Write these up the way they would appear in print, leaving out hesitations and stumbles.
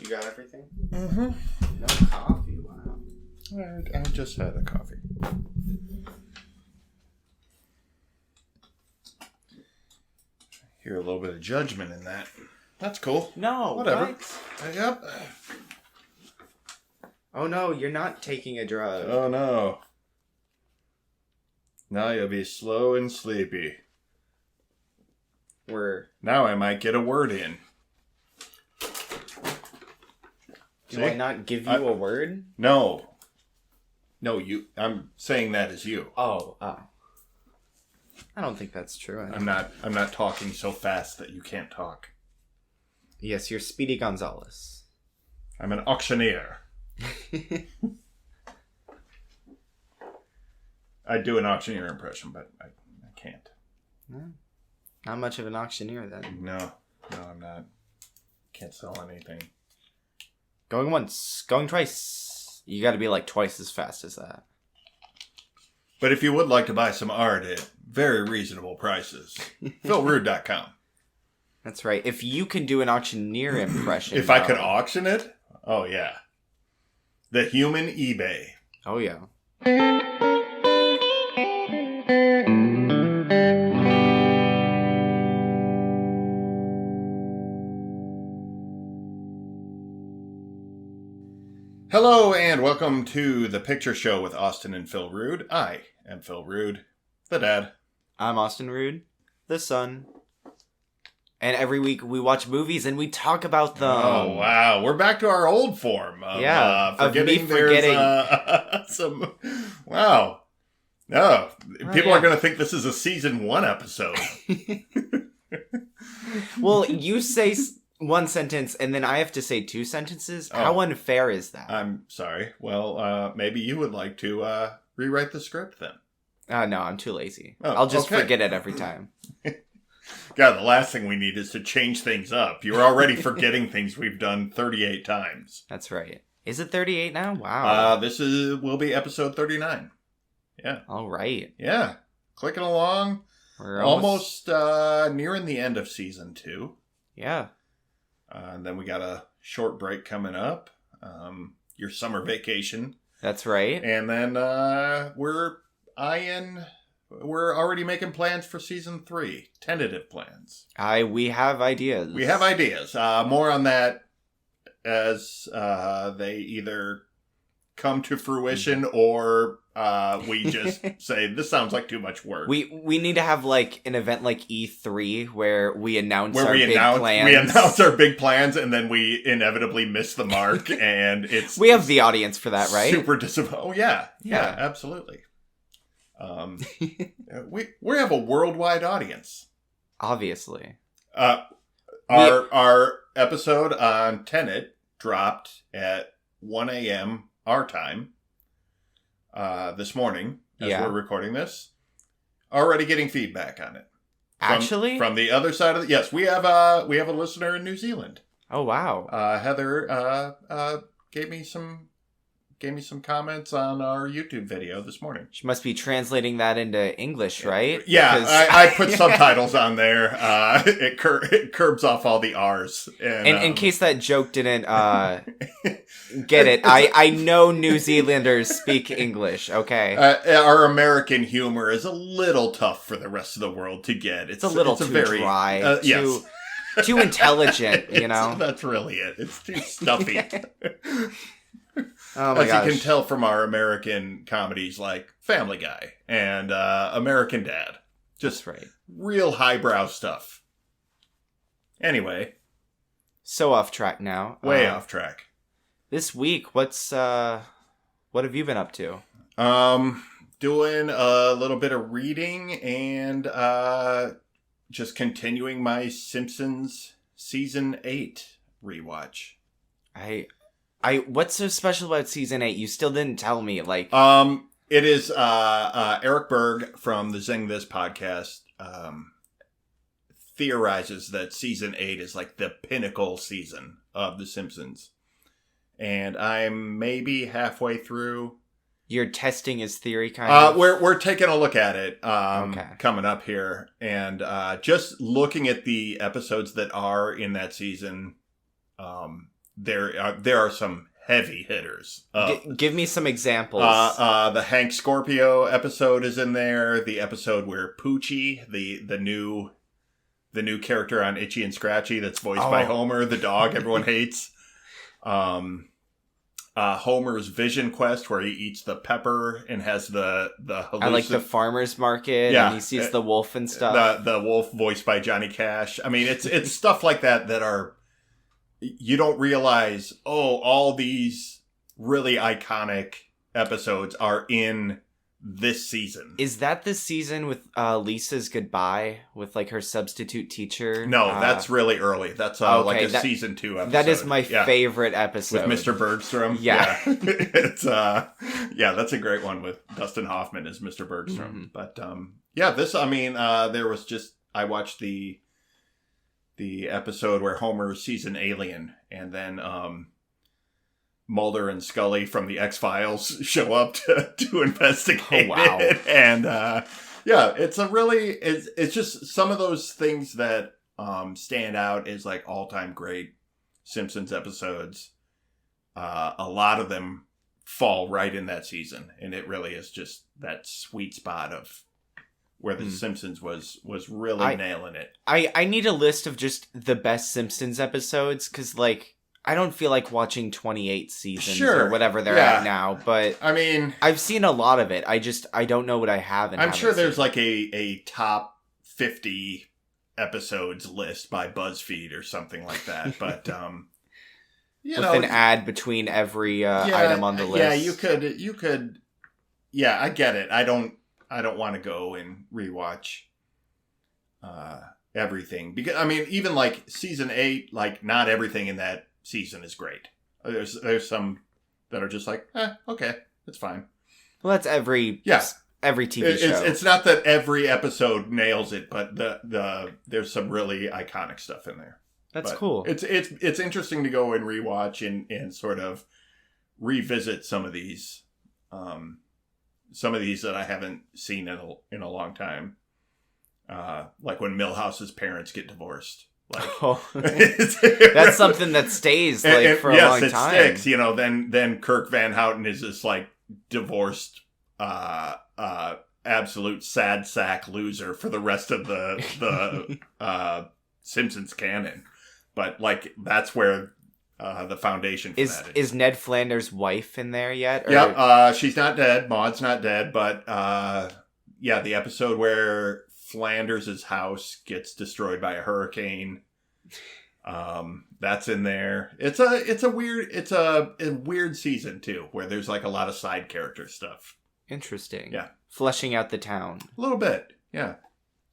You got everything? Mm-hmm. No coffee, wow. I just had a coffee. Hear a little bit of judgment in that. That's cool. No, whatever. What? Yep. Oh no, you're not taking a drug. Oh no. Now you'll be slow and sleepy. Now I might get a word in. Do I not give you a word? No. No, you. I'm saying that as you. Oh. I don't think that's true. I'm not talking so fast that you can't talk. Yes, you're Speedy Gonzalez. I'm an auctioneer. I do an auctioneer impression, but I can't. No. Not much of an auctioneer then. No, I'm not. Can't sell anything. Going once, going twice. You gotta be like twice as fast as that. But if you would like to buy some art at very reasonable prices, philrood.com. That's right. If you can do an auctioneer impression. If I could auction it? Oh, yeah. The human eBay. Oh, yeah. Hello and welcome to The Picture Show with Austin and Phil Rood. I am Phil Rood, the dad. I'm Austin Rood, the son. And every week we watch movies and we talk about them. Oh, wow. We're back to our old form of forgetting some... Wow. No, people are going to think this is a season 1 episode. Well, you say one sentence and then I have to say 2 sentences? Oh. How unfair is that? I'm sorry. Well, maybe you would like to rewrite the script then. No, I'm too lazy. Oh, I'll just forget it every time. God, the last thing we need is to change things up. You're already forgetting things we've done 38 times. That's right. Is it 38 now? Wow. This will be episode 39. Yeah. All right. Yeah. Clicking along. We're almost nearing the end of season 2. Yeah. And then we got a short break coming up. Your summer vacation. That's right. And then we're already making plans for season 3. Tentative plans. We have ideas. We have ideas. More on that as they either come to fruition or we just say, this sounds like too much work. We need to have like an event like E3 where we announce our big plans. We announce our big plans and then we inevitably miss the mark and it's... We have the audience for that, right? Super disappointing. Oh, yeah. Yeah, absolutely. We have a worldwide audience. Obviously. Our episode on Tenet dropped at 1 a.m. our time this morning as we're recording this. Already getting feedback on it. Actually? From the other side of the... Yes, we have a listener in New Zealand. Oh, wow. Heather gave me some comments on our YouTube video this morning. She must be translating that into English, right? Yeah, I put subtitles on there. It curbs off all the R's. And in case that joke didn't get it, I know New Zealanders speak English, okay? Our American humor is a little tough for the rest of the world to get. It's a little too very, dry, too intelligent, you know? That's really it. It's too stuffy. Oh my gosh. As you can tell from our American comedies like Family Guy and American Dad. Just real highbrow stuff. Anyway. So off track now. Way off track. This week, what have you been up to? Doing a little bit of reading and just continuing my Simpsons Season 8 rewatch. What's so special about season 8? You still didn't tell me, like... It is, Eric Berg from the Zing This podcast, theorizes that season 8 is like the pinnacle season of The Simpsons. And I'm maybe halfway through. You're testing his theory, kind of? We're taking a look at it, coming up here. And, just looking at the episodes that are in that season, there are some heavy hitters. Give me some examples. The Hank Scorpio episode is in there. The episode where Poochie, the new character on Itchy and Scratchy, that's voiced by Homer, the dog everyone hates. Homer's Vision Quest, where he eats the pepper and has the I like the farmer's market, and he sees the wolf and stuff. The wolf voiced by Johnny Cash. I mean, it's stuff like that are, you don't realize, all these really iconic episodes are in this season. Is that the season with Lisa's goodbye with like her substitute teacher? No, that's really early. That's like a season 2 episode. That is my favorite episode with Mr. Bergstrom. Yeah. It's that's a great one with Dustin Hoffman as Mr. Bergstrom. But this, I mean, there was just, I watched the episode where Homer sees an alien, and then Mulder and Scully from the X-Files show up to investigate it. And it's a really, it's just some of those things that stand out as like all-time great Simpsons episodes. A lot of them fall right in that season, and it really is just that sweet spot of where the Simpsons was really nailing it. I need a list of just the best Simpsons episodes, because like I don't feel like watching 28 seasons or whatever they're at now, but I mean, I've seen a lot of it. I don't know what I haven't. I'm sure there's like a top 50 episodes list by BuzzFeed or something like that, but with an ad between every item on the list. Yeah, you could. Yeah, I get it. I don't want to go and rewatch everything, because I mean, even like season 8, like not everything in that season is great. There's some that are just like, okay, it's fine. Well, that's every TV show. It's not that every episode nails it, but there's some really iconic stuff in there. That's cool. It's interesting to go and rewatch and sort of revisit some of these that I haven't seen in a long time. Like when Milhouse's parents get divorced. Like, that's something that stays for a long time. Yes, it sticks. Then Kirk Van Houten is this like divorced, absolute sad sack loser for the rest of the Simpsons canon. But like that's where the foundation for that is. Is Ned Flanders' wife in there yet? Or? Yep, she's not dead. Maud's not dead, but the episode where Flanders' house gets destroyed by a hurricane. That's in there. It's a weird season too, where there's like a lot of side character stuff. Interesting. Yeah. Fleshing out the town. A little bit. Yeah.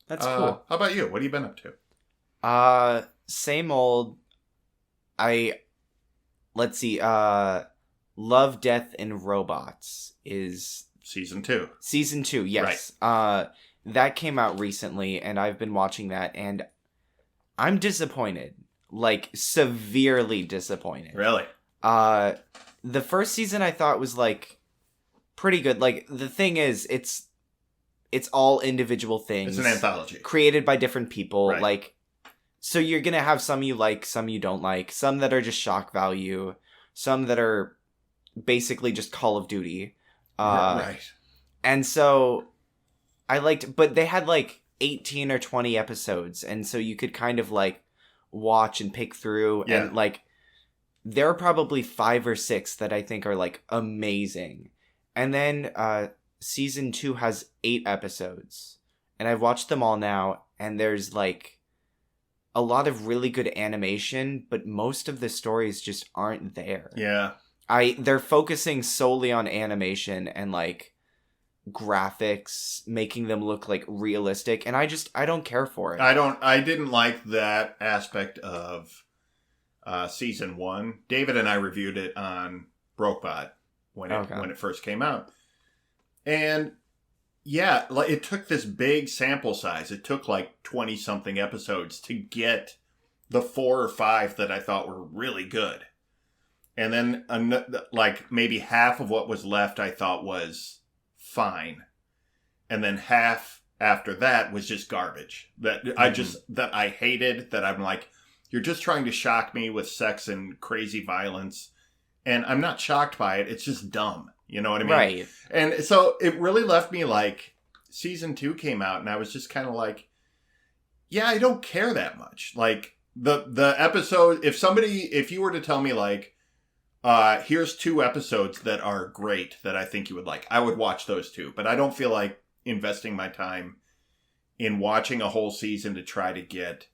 That's cool. How about you? What have you been up to? Same old. Let's see. Love, Death, and Robots is season 2. Season 2, yes. Right. That came out recently, and I've been watching that, and I'm disappointed. Like, severely disappointed. Really? The first season I thought was, like, pretty good. Like, the thing is, it's all individual things. It's an anthology. Created by different people. Right. Like, so you're gonna have some you like, some you don't like. Some that are just shock value. Some that are basically just Call of Duty. Right. And so I liked, but they had like 18 or 20 episodes, and so you could kind of like watch and pick through, and like there are probably 5 or 6 that I think are like amazing. And then season 2 has 8 episodes, and I've watched them all now, and there's like a lot of really good animation, but most of the stories just aren't there. Yeah. They're focusing solely on animation and like graphics, making them look like realistic, and I don't care for it. I didn't like that aspect of season 1. David and I reviewed it on Brokebot when it first came out. And yeah, like it took this big sample size. It took like 20 something episodes to get the 4 or 5 that I thought were really good. And then like maybe half of what was left I thought was fine. And then half after that was just garbage. That I hated, that I'm like, you're just trying to shock me with sex and crazy violence. And I'm not shocked by it. It's just dumb. You know what I mean? Right. And so it really left me like, season 2 came out and I was just kind of like, yeah, I don't care that much. Like the episode, if you were to tell me like, here's 2 episodes that are great that I think you would like, I would watch those 2. But I don't feel like investing my time in watching a whole season to try to get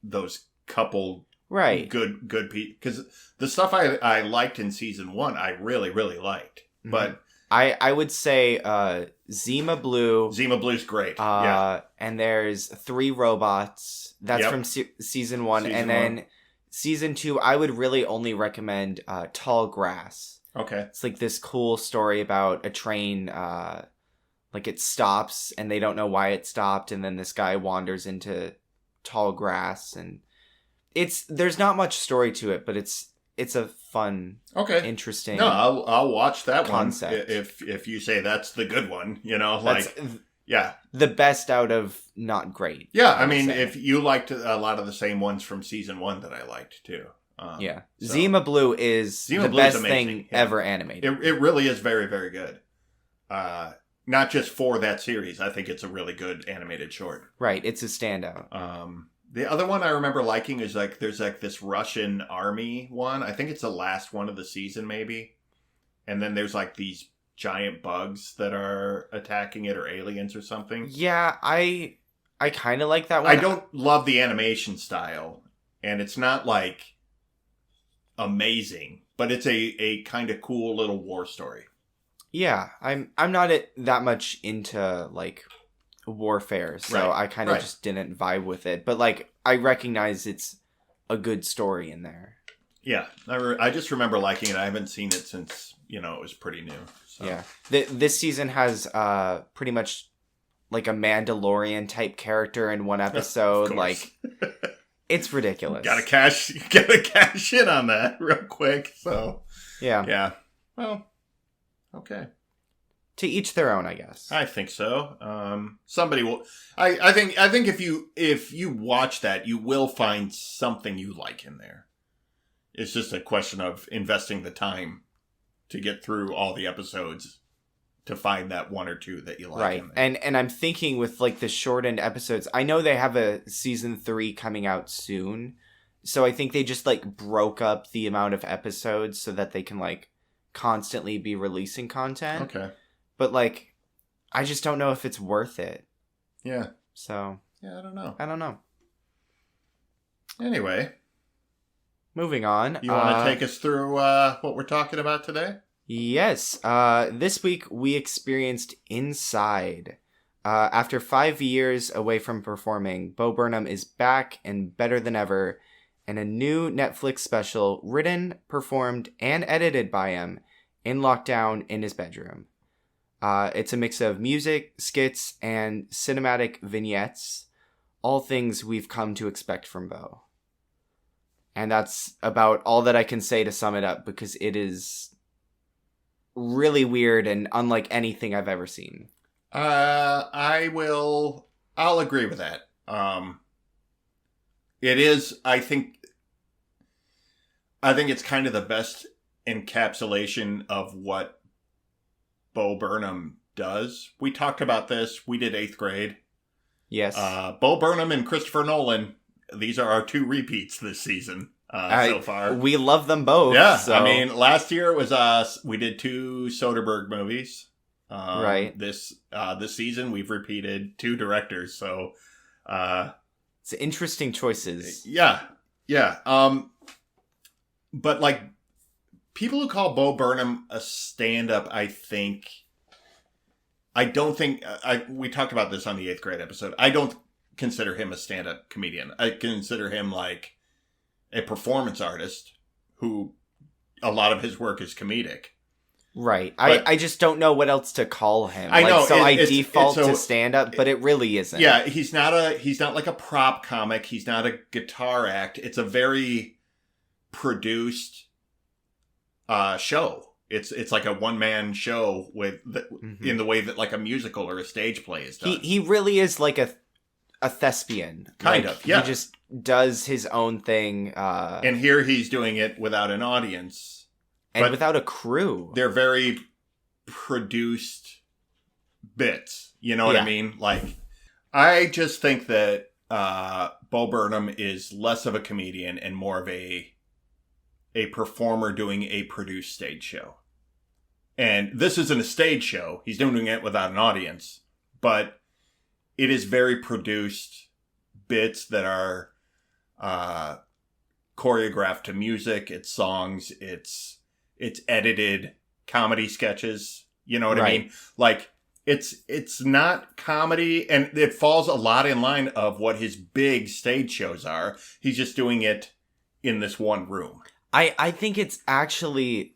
those couple good people. Because the stuff I liked in season 1, I really, really liked. Mm-hmm. But I would say Zima Blue. Zima Blue's great. And there's 3 robots. That's from season 1. Then season 2, I would really only recommend Tall Grass. Okay. It's like this cool story about a train, like it stops and they don't know why it stopped. And then this guy wanders into tall grass, and there's not much story to it, but it's a fun, interesting. No, I'll watch that concept. One if you say that's the good one. You know, the best out of not great. Yeah, I mean, if you liked a lot of the same ones from season 1 that I liked too. Zima Blue is the best thing ever animated. It really is very, very good. Not just for that series. I think it's a really good animated short. Right, it's a standout. The other one I remember liking is like there's like this Russian army one. I think it's the last one of the season maybe. And then there's like these giant bugs that are attacking it, or aliens or something. Yeah, I kind of like that one. I don't love the animation style, and it's not like amazing, but it's a kind of cool little war story. Yeah, I'm not that much into like warfare, so I kind of just didn't vibe with it. But like I recognize it's a good story in there. Yeah, I just remember liking it. I haven't seen it since it was pretty new. So. Yeah, this season has pretty much like a Mandalorian type character in one episode. Like it's ridiculous. Gotta cash in on that real quick. So yeah. Well. Okay. To each their own, I guess. I think so. Somebody will. I think if you watch that, you will find something you like in there. It's just a question of investing the time to get through all the episodes to find that 1 or 2 that you like. Right. And I'm thinking with like the shortened episodes, I know they have a season 3 coming out soon. So I think they just like broke up the amount of episodes so that they can like constantly be releasing content. Okay. But like I just don't know if it's worth it. Yeah. So yeah, I don't know. Anyway, moving on. You want to take us through what we're talking about today? Yes. This week we experienced Inside. After 5 years away from performing, Bo Burnham is back and better than ever. And a new Netflix special written, performed, and edited by him in lockdown in his bedroom. It's a mix of music, skits, and cinematic vignettes, all things we've come to expect from Bo. And that's about all that I can say to sum it up, because it is really weird and unlike anything I've ever seen. I'll agree with that. It is, I think it's kind of the best encapsulation of what Bo Burnham does. We talked about this. We did 8th grade. Yes. Bo Burnham and Christopher Nolan. These are our 2 repeats this season so far. We love them both. Yeah. So. I mean, last year it was us. We did 2 Soderbergh movies. Right. This season we've repeated 2 directors. So, it's interesting choices. Yeah. But like people who call Bo Burnham a stand-up, I don't think we talked about this on the 8th grade episode. I don't consider him a stand-up comedian. I consider him like a performance artist who a lot of his work is comedic. Right. I just don't know what else to call him. I know. So I default to stand-up, but it really isn't. Yeah, he's not like a prop comic. He's not a guitar act. It's a very produced show. It's like a one-man show with in the way that like a musical or a stage play is done. He really is like a thespian. Kind of, yeah. He just does his own thing. And here he's doing it without an audience. And without a crew. They're very produced bits. You know what I mean? Like, I just think that Bo Burnham is less of a comedian and more of a performer doing a produced stage show. And this isn't a stage show. He's doing it without an audience. But it is very produced bits that are choreographed to music. It's songs. It's edited comedy sketches. You know what I mean? Like, it's not comedy, and it falls a lot in line of what his big stage shows are. He's just doing it in this one room. I think it's actually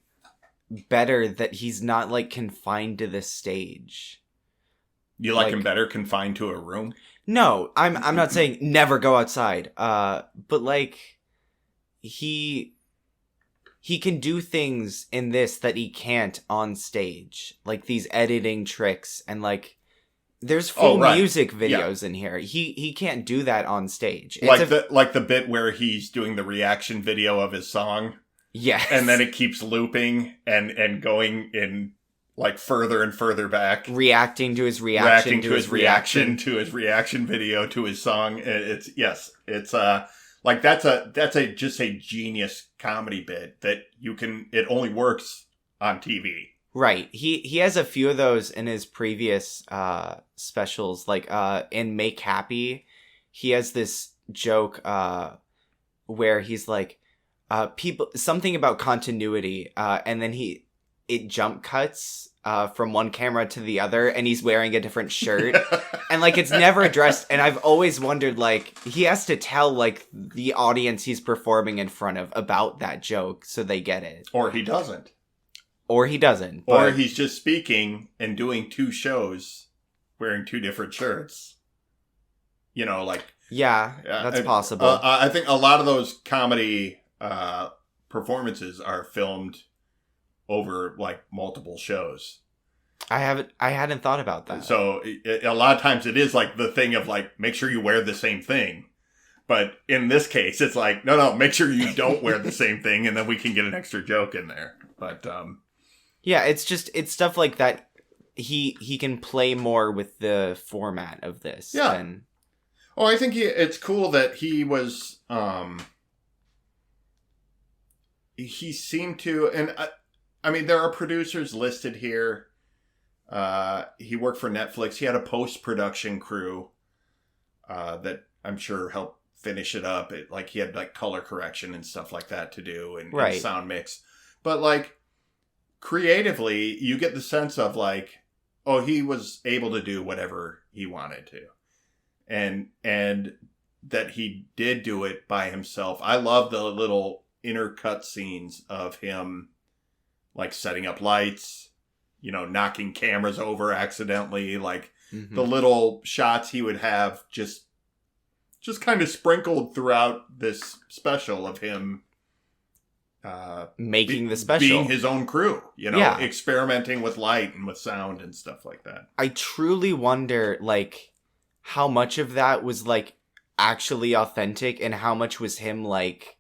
better that he's not, like, confined to the stage. You like him better confined to a room? No, I'm not saying never go outside. But like he can do things in this that he can't on stage. Like these editing tricks and like there's full music videos in here. He can't do that on stage. It's like the bit where he's doing the reaction video of his song. Yes. And then it keeps looping and going in like further and further back, reacting to his reaction to his reaction to his reaction video to his song. It's like that's just a genius comedy bit that it only works on TV. Right. He has a few of those in his previous specials, like in Make Happy. He has this joke where he's like people something about continuity, and then it jump cuts from one camera to the other, and he's wearing a different shirt. And, like, it's never addressed. And I've always wondered, like, he has to tell, like, the audience he's performing in front of about that joke so they get it. Or he doesn't. Or he doesn't. Or he's just speaking and doing two shows wearing two different shirts. You know, like... Yeah, that's possible. I think a lot of those comedy performances are filmed over like multiple shows. I hadn't thought about that. So a lot of times it is like the thing of like, make sure you wear the same thing. But in this case, it's like, no, make sure you don't wear the same thing, and then we can get an extra joke in there. But yeah, it's stuff like that. He can play more with the format of this. Yeah. I think it's cool that he was he seemed to, and I mean, there are producers listed here. He worked for Netflix. He had a post-production crew that I'm sure helped finish it up. Like he had like color correction and stuff like that to do, and sound mix. But like creatively, you get the sense of like, oh, he was able to do whatever he wanted to, and that he did do it by himself. I love the little intercut scenes of him like setting up lights, you know, knocking cameras over accidentally, like the little shots he would have just kind of sprinkled throughout this special of him making the special, being his own crew, you know, experimenting with light and with sound and stuff like that. I truly wonder like how much of that was like actually authentic and how much was him like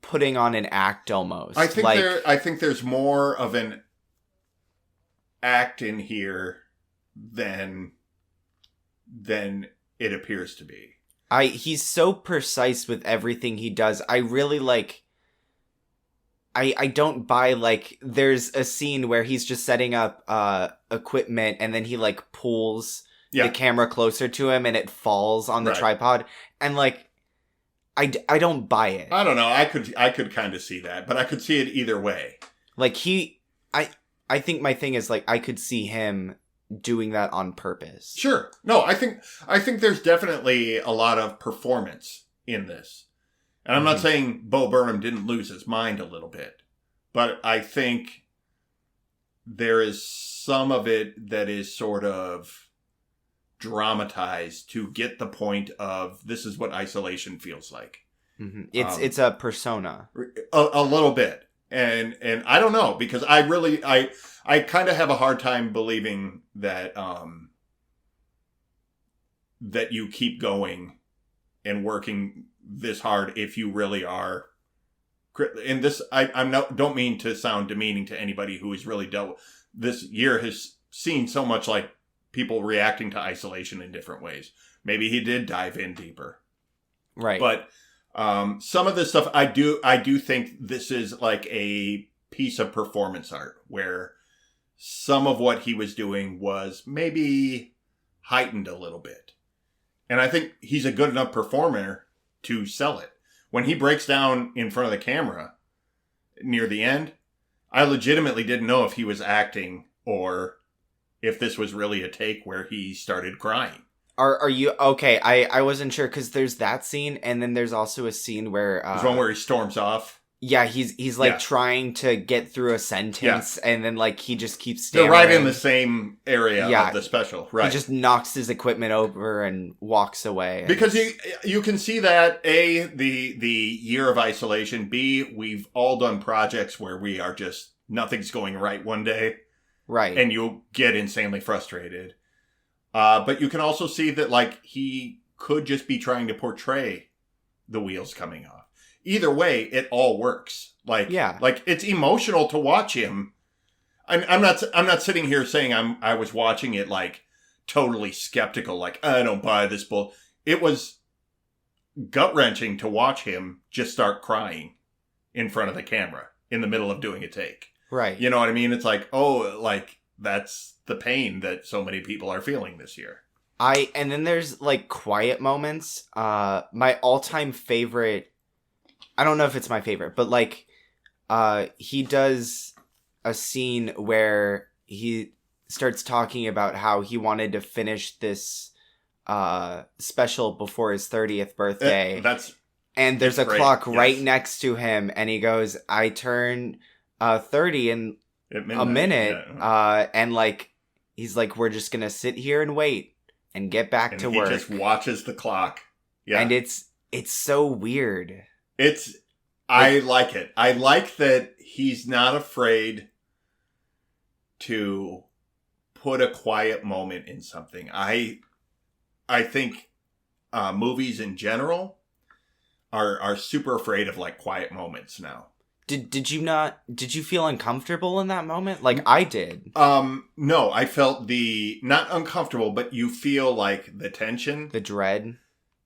putting on an act almost. I think there's more of an act in here than it appears to be. He's so precise with everything he does. I really like I don't buy like there's a scene where he's just setting up equipment and then he like pulls the camera closer to him and it falls on the tripod, and like I don't buy it. I don't know. I could kind of see that, but I could see it either way. Like I think my thing is like I could see him doing that on purpose. Sure. No, I think there's definitely a lot of performance in this. And I'm not saying Bo Burnham didn't lose his mind a little bit, but I think there is some of it that is sort of dramatized to get the point of this is what isolation feels like. It's a persona. A little bit. And I don't know, because I kind of have a hard time believing that that you keep going and working this hard if you really are. And this, don't mean to sound demeaning to anybody who has really dealt. This year has seen so much like people reacting to isolation in different ways. Maybe he did dive in deeper, right? But some of this stuff, I do think this is like a piece of performance art where some of what he was doing was maybe heightened a little bit, and I think he's a good enough performer to sell it. When he breaks down in front of the camera near the end, I legitimately didn't know if he was acting or if this was really a take where he started crying. Are you okay? I wasn't sure because there's that scene, and then there's also a scene where there's one where he storms off. Yeah, he's like trying to get through a sentence, and then like he just keeps staring. They're right in the same area of the special, right? He just knocks his equipment over and walks away. Because you can see that A, the year of isolation. B, we've all done projects where we are just nothing's going right one day, right? And you'll get insanely frustrated. But you can also see that like he could just be trying to portray the wheels coming off. Either way, it all works. Like it's emotional to watch him. I'm not sitting here saying I was watching it like totally skeptical, like I don't buy this bull. It was gut wrenching to watch him just start crying in front of the camera in the middle of doing a take. Right. You know what I mean? It's like, oh, like that's the pain that so many people are feeling this year. And then there's like quiet moments. My all-time favorite, I don't know if it's my favorite, but like, he does a scene where he starts talking about how he wanted to finish this, special before his 30th birthday. And there's a clock right next to him, and he goes, I turn, 30 in a minute. Yeah. And like, he's like, we're just gonna sit here and wait and get back to work. He just watches the clock. Yeah. And it's so weird. I like it. I like that he's not afraid to put a quiet moment in something. I think movies in general are super afraid of like quiet moments now. Did you feel uncomfortable in that moment? Like I did. No, I felt not uncomfortable, but you feel like the tension. The dread.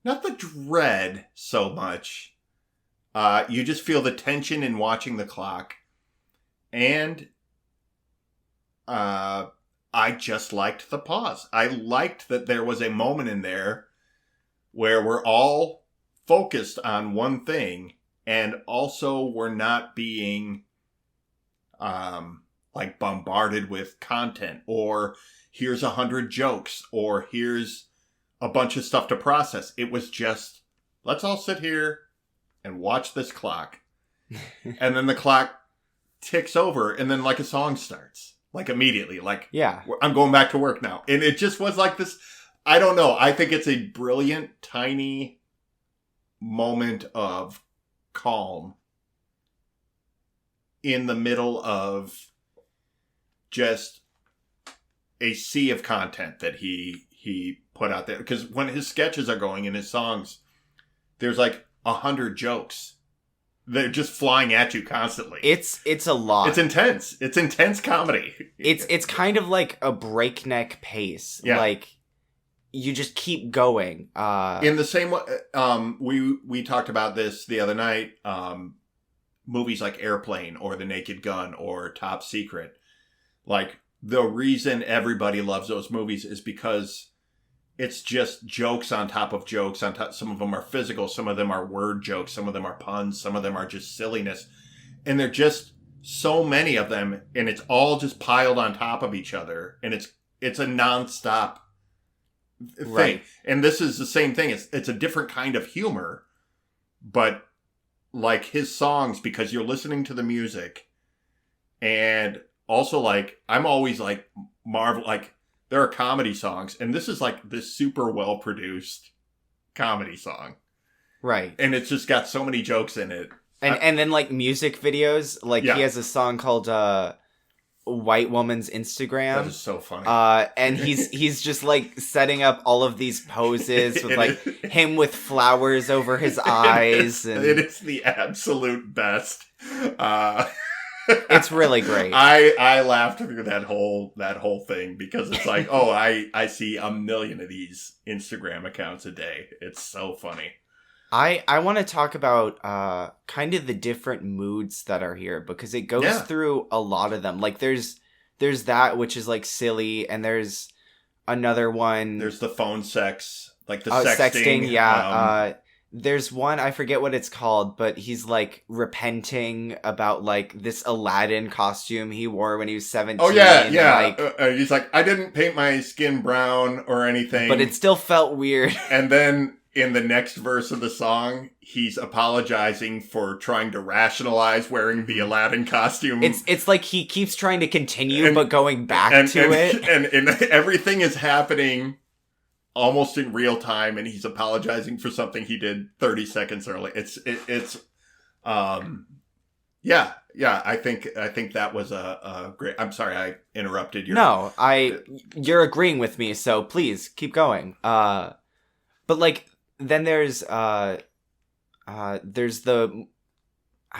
Not the dread so much. You just feel the tension in watching the clock. And I just liked the pause. I liked that there was a moment in there where we're all focused on one thing, and also we're not being like bombarded with content, or here's 100 jokes, or here's a bunch of stuff to process. It was just, let's all sit here and watch this clock. And then the clock ticks over, and then like a song starts. Like immediately. Like, yeah, I'm going back to work now. And it just was like this, I don't know. I think it's a brilliant, tiny moment of calm in the middle of just a sea of content that he put out there. Because when his sketches are going in his songs, there's like 100 jokes. They're just flying at you constantly. It's a lot. It's intense. It's intense comedy. It's kind of like a breakneck pace. Yeah. Like you just keep going. In the same way, we talked about this the other night. Movies like Airplane or The Naked Gun or Top Secret. Like the reason everybody loves those movies is because it's just jokes on top of jokes on top. Some of them are physical. Some of them are word jokes. Some of them are puns. Some of them are just silliness. And they're just so many of them. And it's all just piled on top of each other. And it's a nonstop thing. Right. And this is the same thing. It's a different kind of humor. But like his songs, because you're listening to the music. And also like, I'm always like marvel, like, there are comedy songs, and this is like this super well-produced comedy song. Right. And it's just got so many jokes in it. And then like music videos, like he has a song called white woman's Instagram. That is so funny. And he's just like setting up all of these poses with like him with flowers over his eyes. It is the absolute best. It's really great. I laughed through that whole thing because it's like, oh, I see a million of these Instagram accounts a day. It's so funny. I want to talk about kind of the different moods that are here because it goes through a lot of them. Like there's that which is like silly, and there's another one. There's the phone sex, like the sexting. Yeah. There's one, I forget what it's called, but he's like repenting about like this Aladdin costume he wore when he was 17. Oh yeah. Like, he's like, I didn't paint my skin brown or anything, but it still felt weird. And then in the next verse of the song, he's apologizing for trying to rationalize wearing the Aladdin costume. It's like he keeps trying to continue, but going back to it. And everything is happening almost in real time, and he's apologizing for something he did 30 seconds early. I think that was a great. I'm sorry, I interrupted you. No, you're agreeing with me, so please keep going. But like then there's the, I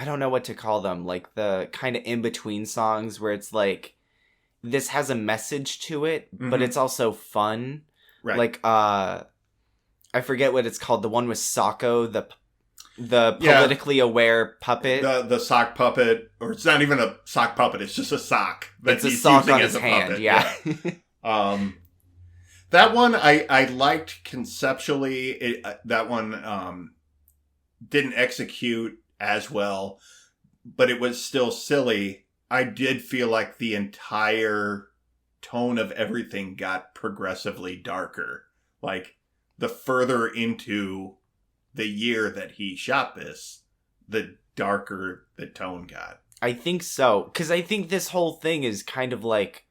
don't know what to call them, like the kind of in between songs where it's like this has a message to it, but it's also fun. Right. Like, I forget what it's called. The one with Socko, the politically aware puppet. The sock puppet, or it's not even a sock puppet. It's just a sock. It's a sock on his hand. Puppet. Yeah. That one I liked conceptually. That one didn't execute as well, but it was still silly. I did feel like the entire tone of everything got progressively darker. Like, the further into the year that he shot this, the darker the tone got. I think so. Because I think this whole thing is kind of like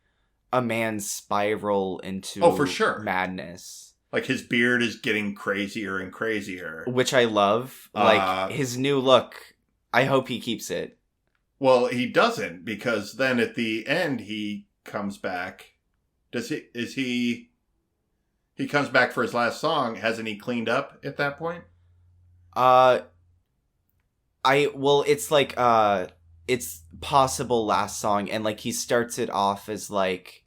a man's spiral into for sure. madness. Like, his beard is getting crazier and crazier. Which I love. Like, his new look, I hope he keeps it. Well, he doesn't, because then at the end he comes back. He comes back for his last song. Hasn't he cleaned up at that point? It's like, it's possible last song, and like he starts it off as like,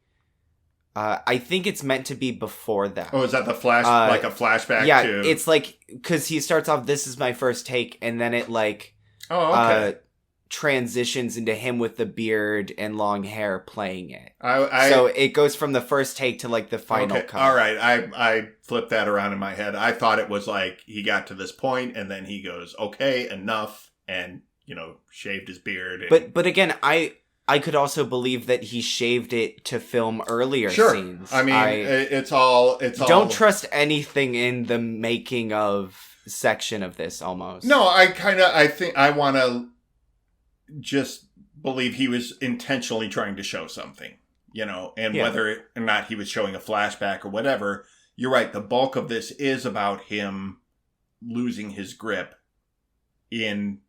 I think it's meant to be before that. Oh, is that the like a flashback? Yeah, to... it's like, cause he starts off, this is my first take, and then it like, transitions into him with the beard and long hair playing it. So it goes from the first take to like the final cut. All right, I flipped that around in my head. I thought it was like he got to this point and then he goes, okay, enough, and shaved his beard. And... But again, I could also believe that he shaved it to film earlier scenes. I mean, it's all. Don't trust anything in the making of section of this. Almost. No, I think I want to just believe he was intentionally trying to show something, and whether or not he was showing a flashback or whatever, you're right. The bulk of this is about him losing his grip in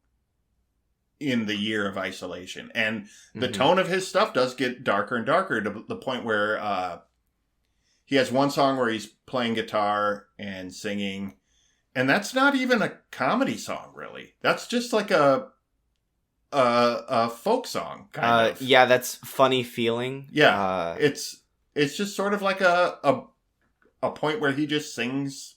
the year of isolation. And the tone of his stuff does get darker and darker to the point where he has one song where he's playing guitar and singing, and that's not even a comedy song, really. That's just like a folk song, kind of. Yeah, that's Funny Feeling. Yeah, it's just sort of like a point where he just sings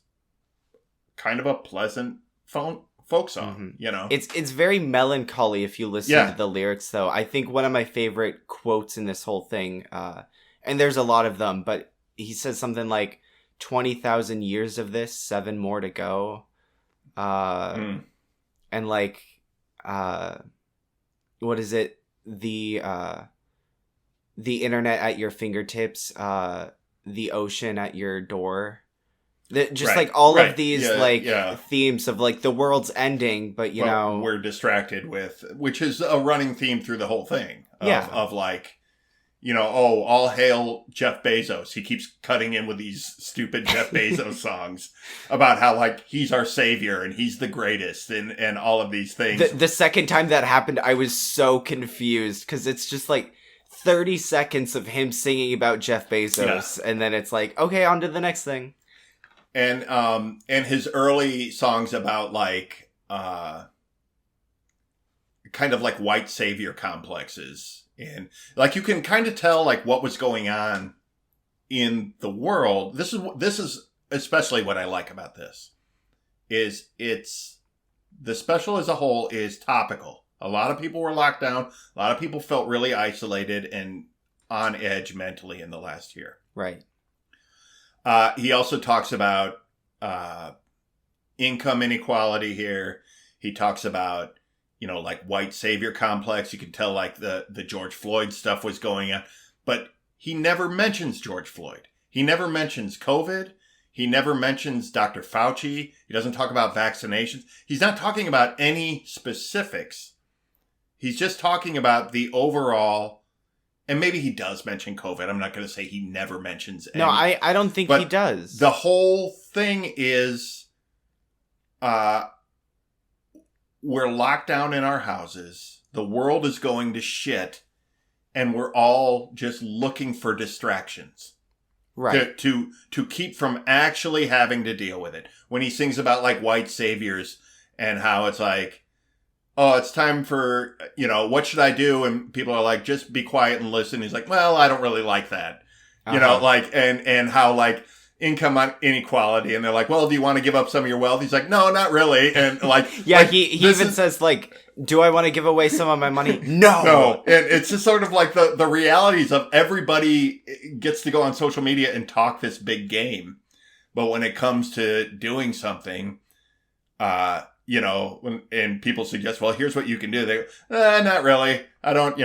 kind of a pleasant folk song, It's very melancholy if you listen to the lyrics, though. I think one of my favorite quotes in this whole thing, and there's a lot of them, but he says something like, 20,000 years of this, 7 more to go. And like, what is it? The internet at your fingertips, the ocean at your door. Like all of these themes of like the world's ending, but we're distracted with, which is a running theme through the whole thing. Of like, all hail Jeff Bezos. He keeps cutting in with these stupid Jeff Bezos songs about how like he's our savior and he's the greatest and all of these things. The second time that happened, I was so confused because it's just like 30 seconds of him singing about Jeff Bezos, and then it's like, okay, on to the next thing. And his early songs about like kind of like white savior complexes, and like you can kind of tell like what was going on in the world. This is especially what I like about this is the special as a whole is topical. A lot of people were locked down. A lot of people felt really isolated and on edge mentally in the last year. Right. He also talks about income inequality here. He talks about, like white savior complex. You can tell like the George Floyd stuff was going on. But he never mentions George Floyd. He never mentions COVID. He never mentions Dr. Fauci. He doesn't talk about vaccinations. He's not talking about any specifics. He's just talking about the overall, and maybe he does mention COVID. I'm not going to say he never mentions any. No, I don't think he does. The whole thing is, we're locked down in our houses. The world is going to shit. And we're all just looking for distractions. Right. To keep from actually having to deal with it. When he sings about like white saviors and how it's like, oh, it's time for, what should I do? And people are like, just be quiet and listen. He's like, well, I don't really like that. And how like income inequality. And they're like, well, do you want to give up some of your wealth? He's like, no, not really. And like, yeah, like, he even says like, do I want to give away some of my money? No. And it's just sort of like the realities of everybody gets to go on social media and talk this big game. But when it comes to doing something, and people suggest, well, here's what you can do. They go, not really. I don't,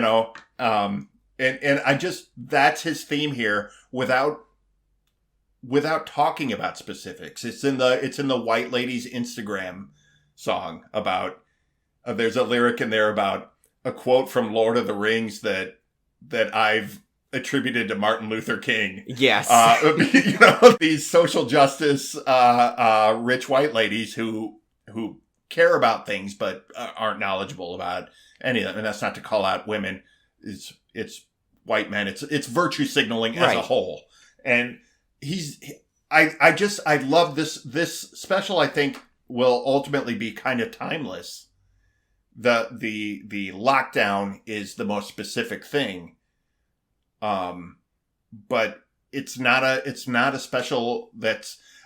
and I just, that's his theme here without talking about specifics. It's in the White Lady's Instagram song about, there's a lyric in there about a quote from Lord of the Rings that I've attributed to Martin Luther King. Yes. These social justice, rich white ladies who care about things, but aren't knowledgeable about any of them. And that's not to call out women. It's white men. It's virtue signaling as a whole. And I love this special. I think will ultimately be kind of timeless. The lockdown is the most specific thing. But it's not a special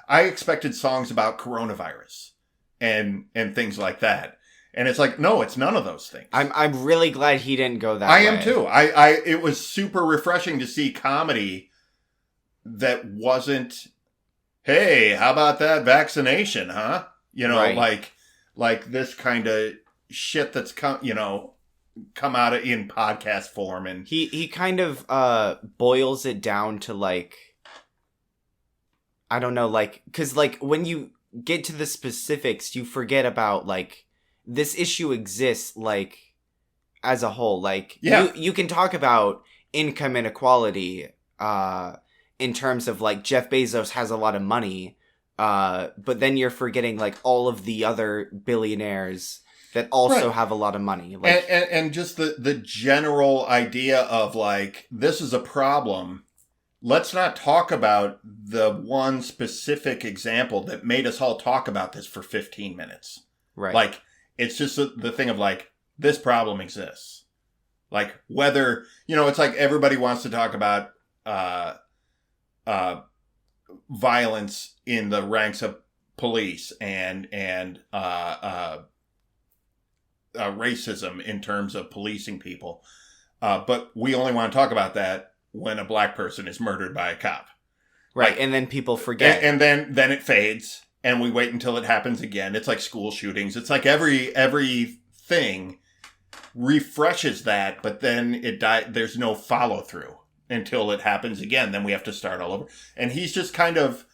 I expected songs about coronavirus and things like that. And it's like, no, it's none of those things. I'm really glad he didn't go that way. I am too. It was super refreshing to see comedy that wasn't, hey, how about that vaccination, huh? Right. like this kind of shit that's come out in podcast form. And he kind of boils it down to like, I don't know, like, because like when you get to the specifics, you forget about like this issue exists like as a whole. Like you can talk about income inequality in terms of like Jeff Bezos has a lot of money, but then you're forgetting like all of the other billionaires that also have a lot of money. Like, and just the general idea of like, this is a problem. Let's not talk about the one specific example that made us all talk about this for 15 minutes. Right. Like, it's just the thing of like, this problem exists. Like, whether, it's like everybody wants to talk about violence in the ranks of police and racism in terms of policing people. But we only want to talk about that when a black person is murdered by a cop. Right. Like, and then people forget. And then it fades and we wait until it happens again. It's like school shootings. It's like every thing refreshes that, but then there's no follow through until it happens again. Then we have to start all over. And he's just kind of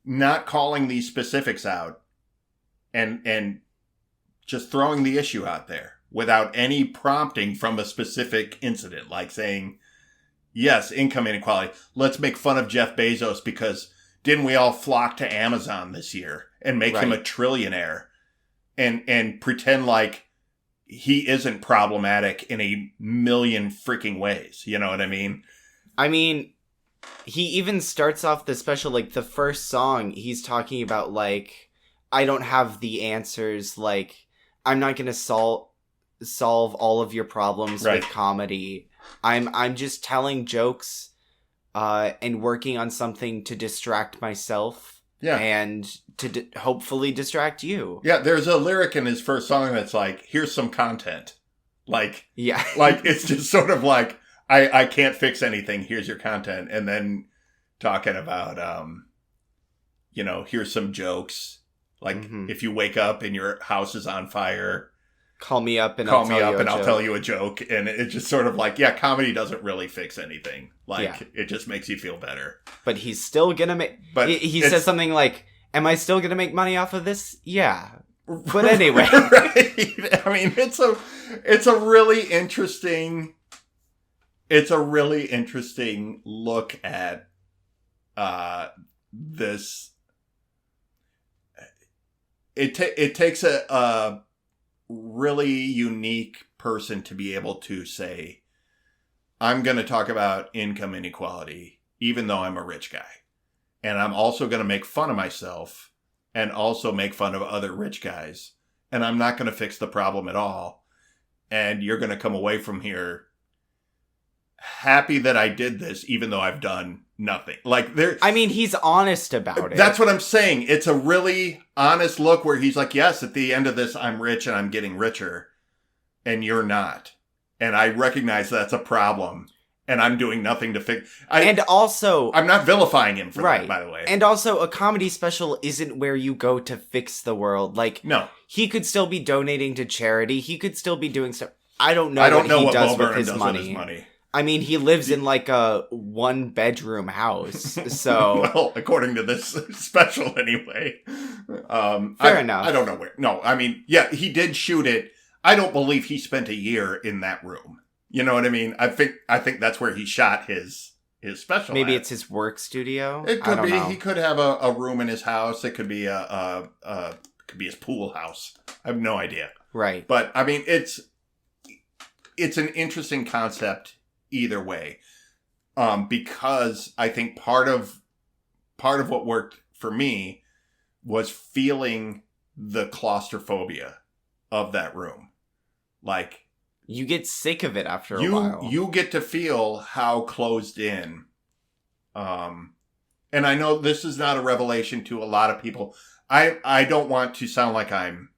not calling these specifics out and just throwing the issue out there without any prompting from a specific incident, like saying, yes, income inequality. Let's make fun of Jeff Bezos because didn't we all flock to Amazon this year and make him a trillionaire and pretend like he isn't problematic in a million freaking ways. You know what I mean? I mean, he even starts off the special, like, the first song, he's talking about, like, I don't have the answers, like, I'm not gonna solve all of your problems with comedy. I'm just telling jokes, and working on something to distract myself. Yeah. And to hopefully distract you. Yeah, there's a lyric in his first song that's like, here's some content. Like, yeah. Like, it's just sort of like, I can't fix anything, here's your content. And then talking about, here's some jokes. Like, if you wake up and your house is on fire, call me up and I'll tell you a joke. And it's just sort of like, yeah, comedy doesn't really fix anything. Like, it just makes you feel better. But he's still gonna make... But he says something like, am I still gonna make money off of this? Yeah. But anyway. Right. I mean, it's a really interesting... It's a really interesting look at this. It takes a really unique person to be able to say, I'm going to talk about income inequality, even though I'm a rich guy. And I'm also going to make fun of myself and also make fun of other rich guys. And I'm not going to fix the problem at all. And you're going to come away from here happy that I did this, even though I've done nothing. Like, there. I mean, he's honest about it. That's what I'm saying. It's a really honest look where he's like, yes, at the end of this, I'm rich and I'm getting richer, and you're not. And I recognize that's a problem, and I'm doing nothing to fix. And also, I'm not vilifying him for that, by the way. And also, a comedy special isn't where you go to fix the world. Like, no, he could still be donating to charity. He could still be doing stuff. I don't know what he does with his money. I mean, he lives in like a 1-bedroom house, so... Well, according to this special anyway. Fair enough. I don't know where. No, I mean, yeah, he did shoot it. I don't believe he spent a year in that room. You know what I mean? I think that's where he shot his special. Maybe it's his work studio? It could be. Know. He could have a room in his house. It could be could be his pool house. I have no idea. Right. But, I mean, it's an interesting concept either way, because I think part of what worked for me was feeling the claustrophobia of that room. Like, you get sick of it after a while. You get to feel how closed in. And I know this is not a revelation to a lot of people. I don't want to sound like I'm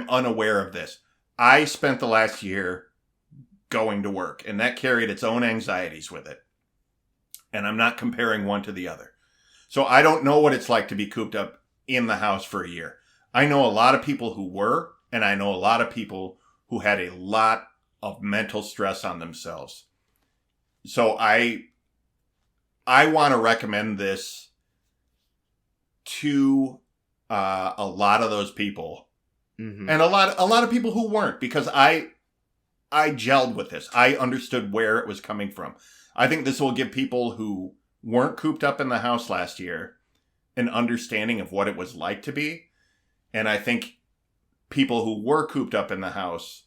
unaware of this. I spent the last year going to work, and that carried its own anxieties with it. And I'm not comparing one to the other. So I don't know what it's like to be cooped up in the house for a year. I know a lot of people who were, and I know a lot of people who had a lot of mental stress on themselves. So I want to recommend this to a lot of those people, and a lot of people who weren't, because I gelled with this. I understood where it was coming from. I think this will give people who weren't cooped up in the house last year an understanding of what it was like to be. And I think people who were cooped up in the house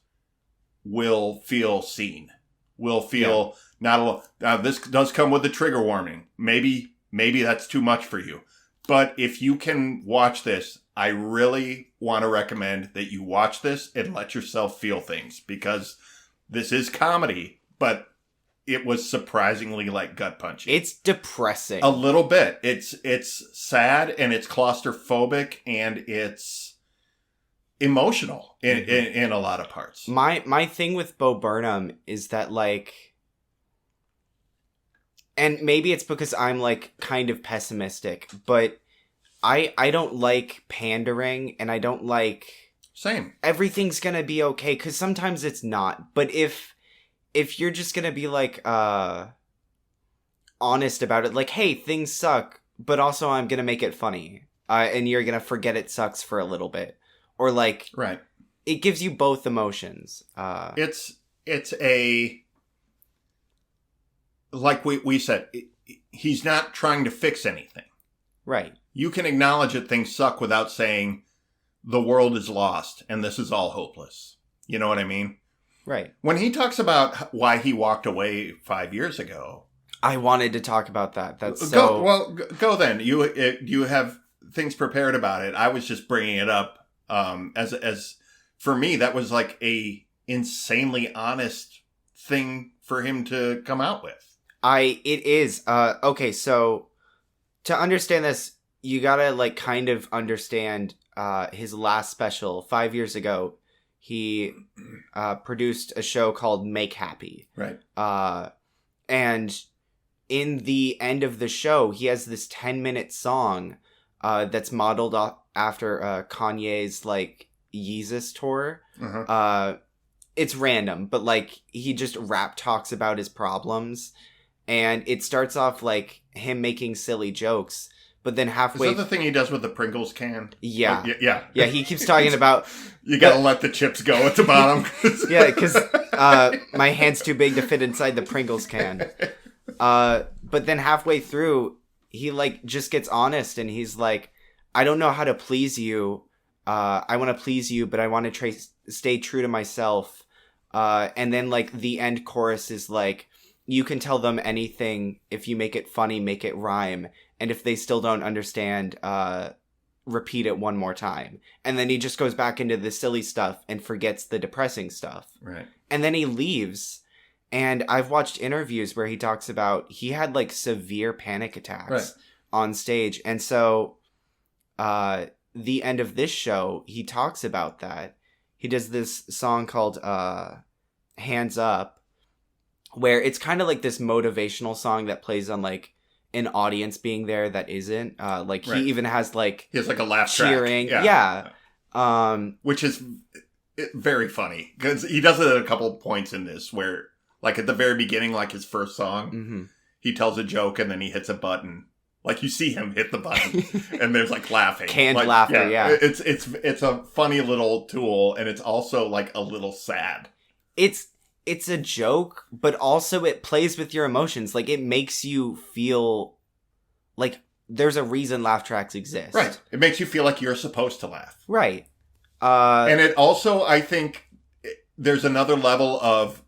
will feel seen. Will feel not alone. Now, this does come with a trigger warning. Maybe that's too much for you. But if you can watch this, I really want to recommend that you watch this and let yourself feel things, because this is comedy, but it was surprisingly like gut punching. It's depressing. A little bit. It's sad, and it's claustrophobic, and it's emotional in a lot of parts. My thing with Bo Burnham is that, like, and maybe it's because I'm like kind of pessimistic, but I don't like pandering, and I don't like same. Everything's gonna be okay, because sometimes it's not. But if you're just gonna be like honest about it, like, hey, things suck, but also I'm gonna make it funny, and you're gonna forget it sucks for a little bit, or like, right, it gives you both emotions. It's a, like we said, he's not trying to fix anything. Right. You can acknowledge that things suck without saying, the world is lost and this is all hopeless. You know what I mean? Right. When he talks about why he walked away 5 years ago. I wanted to talk about that. That's so... Go then. You have things prepared about it. I was just bringing it up as for me, that was like a insanely honest thing for him to come out with. It is. Okay, so to understand this, you gotta like kind of understand his last special 5 years ago. He produced a show called Make Happy. Right. And in the end of the show, he has this 10-minute song that's modeled after Kanye's like Yeezus tour. Uh-huh. It's random, but like he just rap talks about his problems, and it starts off like him making silly jokes, but then halfway... Is that the thing he does with the Pringles can? Yeah. Like, yeah. Yeah, he keeps talking about... You gotta let the chips go at the bottom. Yeah, because my hand's too big to fit inside the Pringles can. But then halfway through, he like just gets honest, and he's like, I don't know how to please you. I want to please you, but I want to stay true to myself. And then like the end chorus is like, you can tell them anything. If you make it funny, make it rhyme. And if they still don't understand, repeat it one more time. And then he just goes back into the silly stuff and forgets the depressing stuff. Right. And then he leaves. And I've watched interviews where he talks about he had like severe panic attacks on stage. And so the end of this show, he talks about that. He does this song called Hands Up, where it's kind of like this motivational song that plays on like an audience being there that isn't. He even has like... He has like a laugh cheering. track. Yeah. Which is very funny, because he does it at a couple points in this where, like at the very beginning, like his first song, he tells a joke and then he hits a button. Like you see him hit the button and there's like laughing. Canned laughter, yeah. It's a funny little tool, and it's also like a little sad. It's a joke, but also it plays with your emotions. Like it makes you feel like there's a reason laugh tracks exist. Right. It makes you feel like you're supposed to laugh. Right. And it also, I think, there's another level of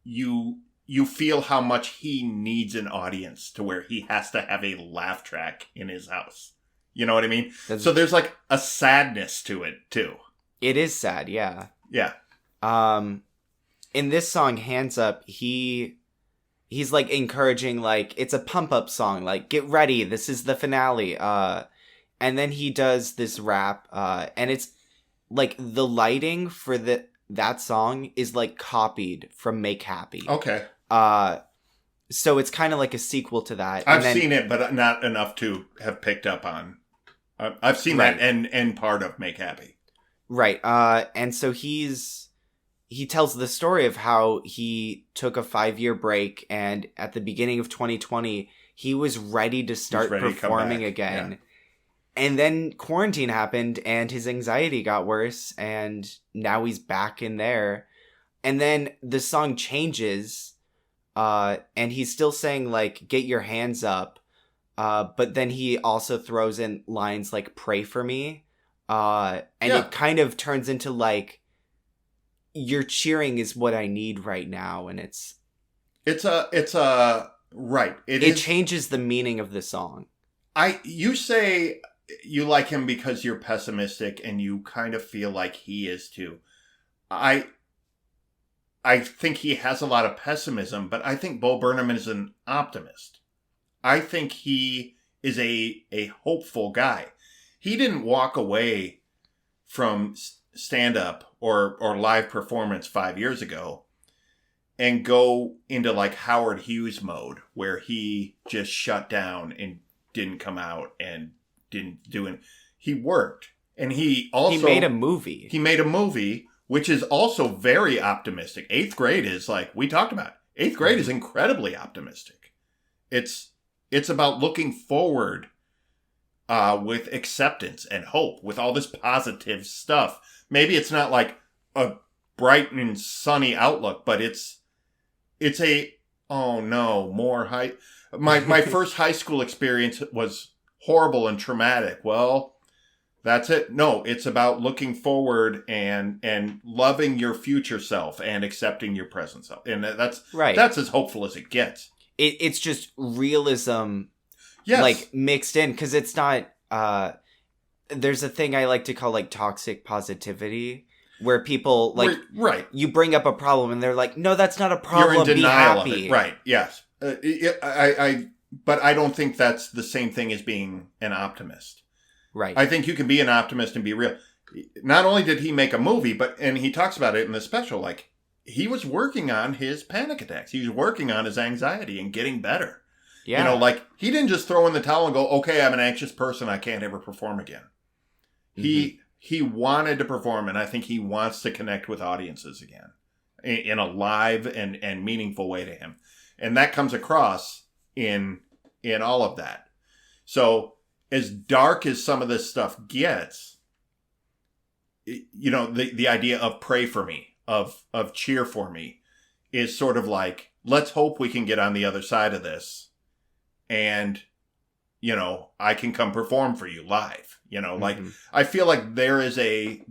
you feel how much he needs an audience to where he has to have a laugh track in his house. You know what I mean? So there's like a sadness to it too. It is sad, yeah. Yeah. In this song, Hands Up, he's like encouraging, like, it's a pump up song, like, get ready, this is the finale. And then he does this rap, and it's like the lighting for that song is like copied from Make Happy. Okay. So it's kind of like a sequel to that. I've seen it, but not enough to have picked up on. I've seen that and part of Make Happy. Right. And so he tells the story of how he took a 5-year break, and at the beginning of 2020, he was ready to start performing again. Yeah. And then quarantine happened, and his anxiety got worse, and now he's back in there. And then the song changes, and he's still saying, like, get your hands up. But then he also throws in lines like, pray for me. It kind of turns into, like, your cheering is what I need right now. And right. It changes the meaning of the song. You say you like him because you're pessimistic, and you kind of feel like he is too. I think he has a lot of pessimism, but I think Bo Burnham is an optimist. I think he is a hopeful guy. He didn't walk away from stand-up or live performance 5 years ago and go into like Howard Hughes mode, where he just shut down and didn't come out and didn't do it. He worked, and he made a movie. He made a movie, which is also very optimistic. 8th grade is like we talked about. 8th grade is incredibly optimistic. It's about looking forward with acceptance and hope, with all this positive stuff. Maybe it's not like a bright and sunny outlook, but it's a, oh no, more high. My first high school experience was horrible and traumatic. Well, That's it. No, it's about looking forward and loving your future self and accepting your present self. And that's as hopeful as it gets. It's just realism, yes, like mixed in, because it's not. There's a thing I like to call like toxic positivity, where people like right. You bring up a problem and they're like, "No, that's not a problem. You're in denial Be happy." of it. Right? Yes. But I don't think that's the same thing as being an optimist. Right. I think you can be an optimist and be real. Not only did he make a movie, and he talks about it in the special, like he was working on his panic attacks. He was working on his anxiety and getting better. Yeah. Like he didn't just throw in the towel and go, okay, I'm an anxious person. I can't ever perform again. Mm-hmm. He wanted to perform, and I think he wants to connect with audiences again in a live and meaningful way to him. And that comes across in all of that. So, as dark as some of this stuff gets, the idea of pray for me, of cheer for me, is sort of like, let's hope we can get on the other side of this, and I can come perform for you live. Like I feel like there is a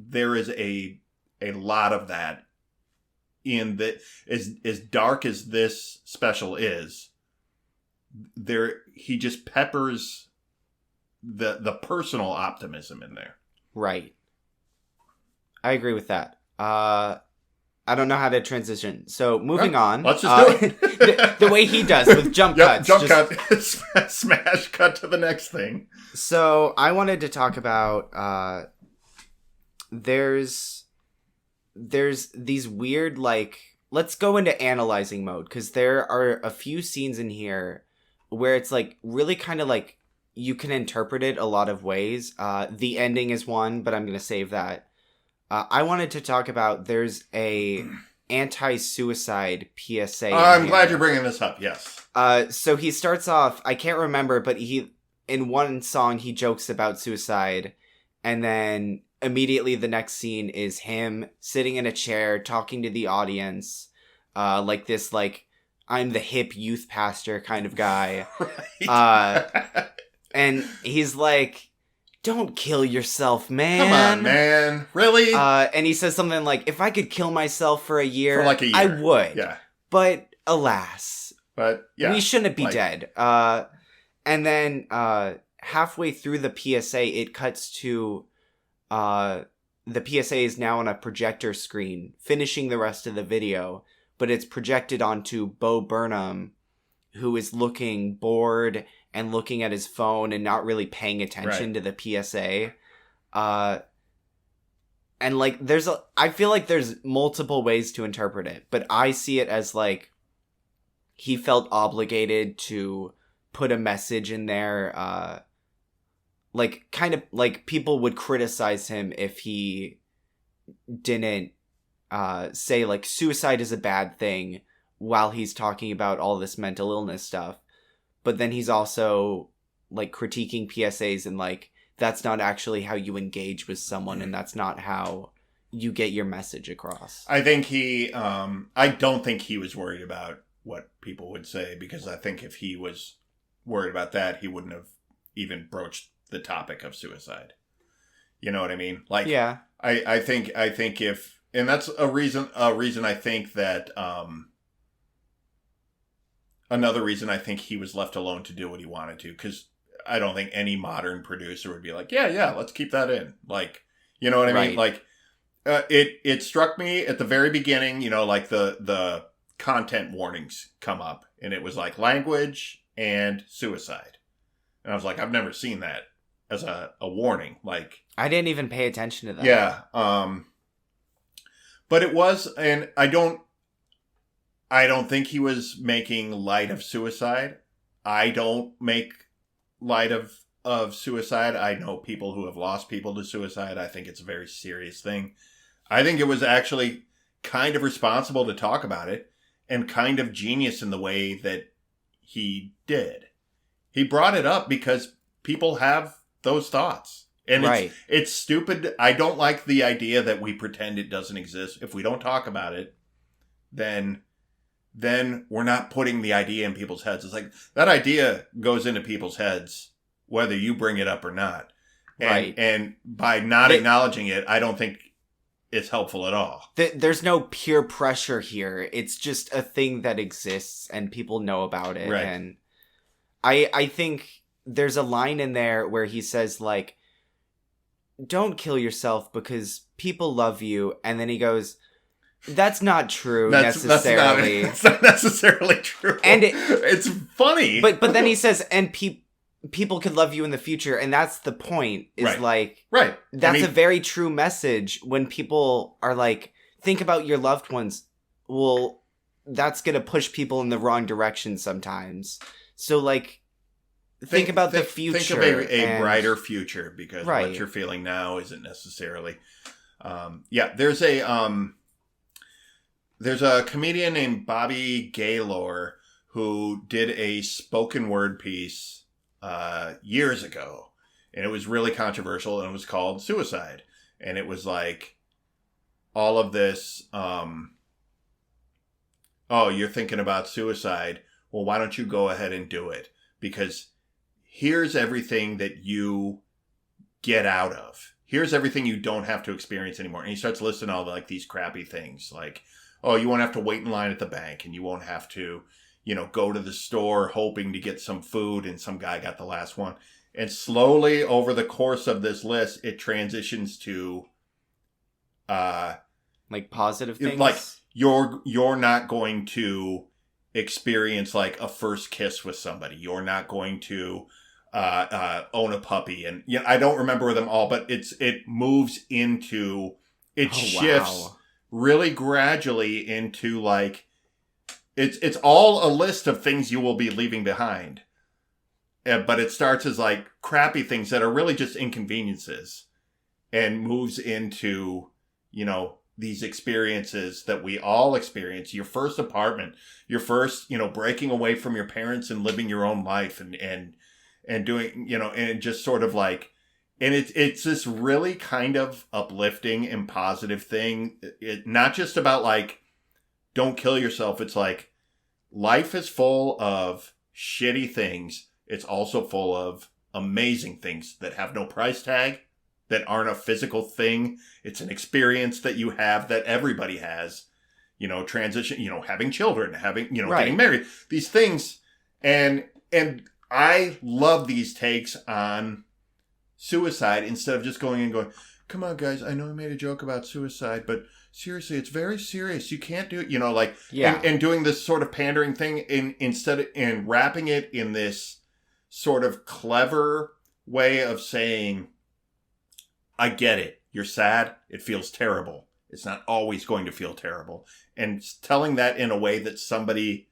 lot of that in that. As dark as this special is, he just peppers the personal optimism in there. Right. I agree with that. I don't know how to transition. So moving on. Let's just do it. the way he does with jump cuts. Cut. Smash cut to the next thing. So I wanted to talk about there's these weird, like, let's go into analyzing mode, because there are a few scenes in here where it's like really kind of like you can interpret it a lot of ways. The ending is one, but I'm going to save that. I wanted to talk about there's a anti-suicide PSA. I'm glad you're bringing this up, yes. So he starts off, I can't remember, but in one song he jokes about suicide, and then immediately the next scene is him sitting in a chair talking to the audience, like this, like, I'm the hip youth pastor kind of guy. Right. And he's like, don't kill yourself, man. Come on, man. Really? And he says something like, if I could kill myself for a year, I would. Yeah. But alas. But yeah. We shouldn't be dead. And then halfway through the PSA, it cuts to the PSA is now on a projector screen, finishing the rest of the video, but it's projected onto Bo Burnham, who is looking bored and looking at his phone and not really paying attention to the PSA. And like, I feel like there's multiple ways to interpret it, but I see it as like, he felt obligated to put a message in there, like kind of like people would criticize him if he didn't say like suicide is a bad thing while he's talking about all this mental illness stuff. But then he's also like critiquing PSAs and like, that's not actually how you engage with someone, and that's not how you get your message across. I think I don't think he was worried about what people would say, because I think if he was worried about that, he wouldn't have even broached the topic of suicide. You know what I mean? Like, yeah. I think if, and that's a reason I think that, another reason I think he was left alone to do what he wanted to, because I don't think any modern producer would be like, yeah, let's keep that in. Like, you know what I mean? Like, it struck me at the very beginning, like the content warnings come up, and it was like language and suicide. And I was like, I've never seen that as a warning. Like, I didn't even pay attention to that. Yeah. But it was, and I don't think he was making light of suicide. I don't make light of suicide. I know people who have lost people to suicide. I think it's a very serious thing. I think it was actually kind of responsible to talk about it, and kind of genius in the way that he did. He brought it up because people have those thoughts. And it's stupid. I don't like the idea that we pretend it doesn't exist. If we don't talk about it, then we're not putting the idea in people's heads. It's like that idea goes into people's heads whether you bring it up or not. And by not acknowledging it, I don't think it's helpful at all. There's no peer pressure here. It's just a thing that exists and people know about it. Right. And I think there's a line in there where he says, like, don't kill yourself because people love you. And then he goes, that's not true necessarily. That's not necessarily true. And it's funny. But then he says, and people could love you in the future. And that's the point, is like, that's a very true message when people are like, think about your loved ones. Well, that's going to push people in the wrong direction sometimes. So, like, think about the future. Think of a brighter future, because what you're feeling now isn't necessarily. There's a comedian named Bobby Gaylor who did a spoken word piece years ago, and it was really controversial, and it was called Suicide. And it was like all of this, oh, you're thinking about suicide. Well, why don't you go ahead and do it? Because here's everything that you get out of. Here's everything you don't have to experience anymore. And he starts listing all these crappy things, like, oh, you won't have to wait in line at the bank, and you won't have to, go to the store hoping to get some food, and some guy got the last one. And slowly over the course of this list, it transitions to like positive things. Like you're not going to experience like a first kiss with somebody. You're not going to own a puppy. And I don't remember them all, but it moves into, it shifts really gradually into like, it's all a list of things you will be leaving behind. But it starts as like crappy things that are really just inconveniences, and moves into, these experiences that we all experience. Your first apartment, your first, breaking away from your parents and living your own life, and doing, and just sort of like, and it's this really kind of uplifting and positive thing. It not just about like, don't kill yourself. It's like, life is full of shitty things. It's also full of amazing things that have no price tag, that aren't a physical thing. It's an experience that you have, that everybody has, transition, having children, having, getting married, these things. And I love these takes on suicide, instead of just going, come on guys, I know I made a joke about suicide, but seriously, it's very serious. You can't do it, and doing this sort of pandering thing and wrapping it in this sort of clever way of saying, I get it. You're sad. It feels terrible. It's not always going to feel terrible. And telling that in a way that somebody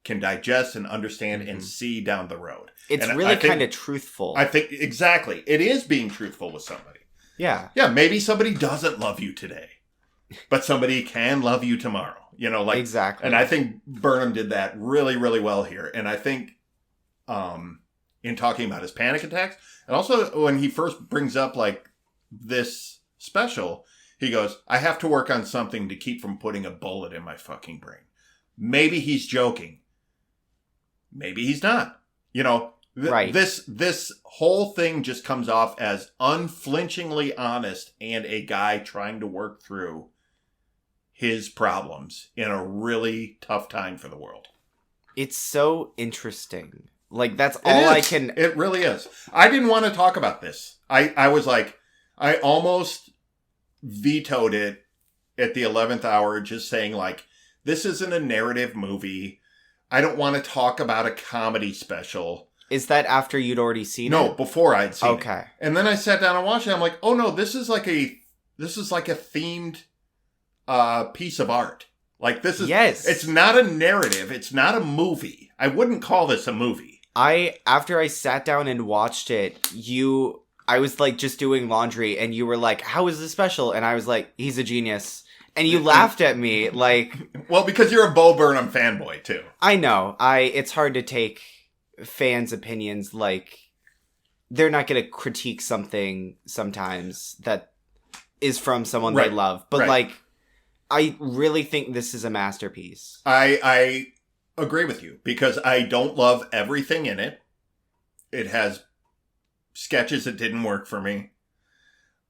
can digest and understand and see down the road. It's really kind of truthful. I think, exactly. It is being truthful with somebody. Yeah. Yeah, maybe somebody doesn't love you today, but somebody can love you tomorrow. Exactly. And I think Burnham did that really, really well here. And I think, in talking about his panic attacks, and also when he first brings up like this special, he goes, I have to work on something to keep from putting a bullet in my fucking brain. Maybe he's joking. Maybe he's not. Right. This whole thing just comes off as unflinchingly honest, and a guy trying to work through his problems in a really tough time for the world. It's so interesting. Like, that's all I can... It really is. I didn't want to talk about this. I was like, I almost vetoed it at the 11th hour, just saying like, this isn't a narrative movie. I don't want to talk about a comedy special. Is that after you'd already seen it? No, before I'd seen it. Okay. And then I sat down and watched it. I'm like, oh no, this is like a themed piece of art. Like, this is... Yes. It's not a narrative. It's not a movie. I wouldn't call this a movie. After I sat down and watched it, I was like just doing laundry, and you were like, how is this special? And I was like, he's a genius. And you laughed at me, like... Well, because you're a Bo Burnham fanboy, too. I know. It's hard to take fans' opinions, like, they're not going to critique something sometimes that is from someone they love. But, like, I really think this is a masterpiece. I agree with you, because I don't love everything in it. It has sketches that didn't work for me.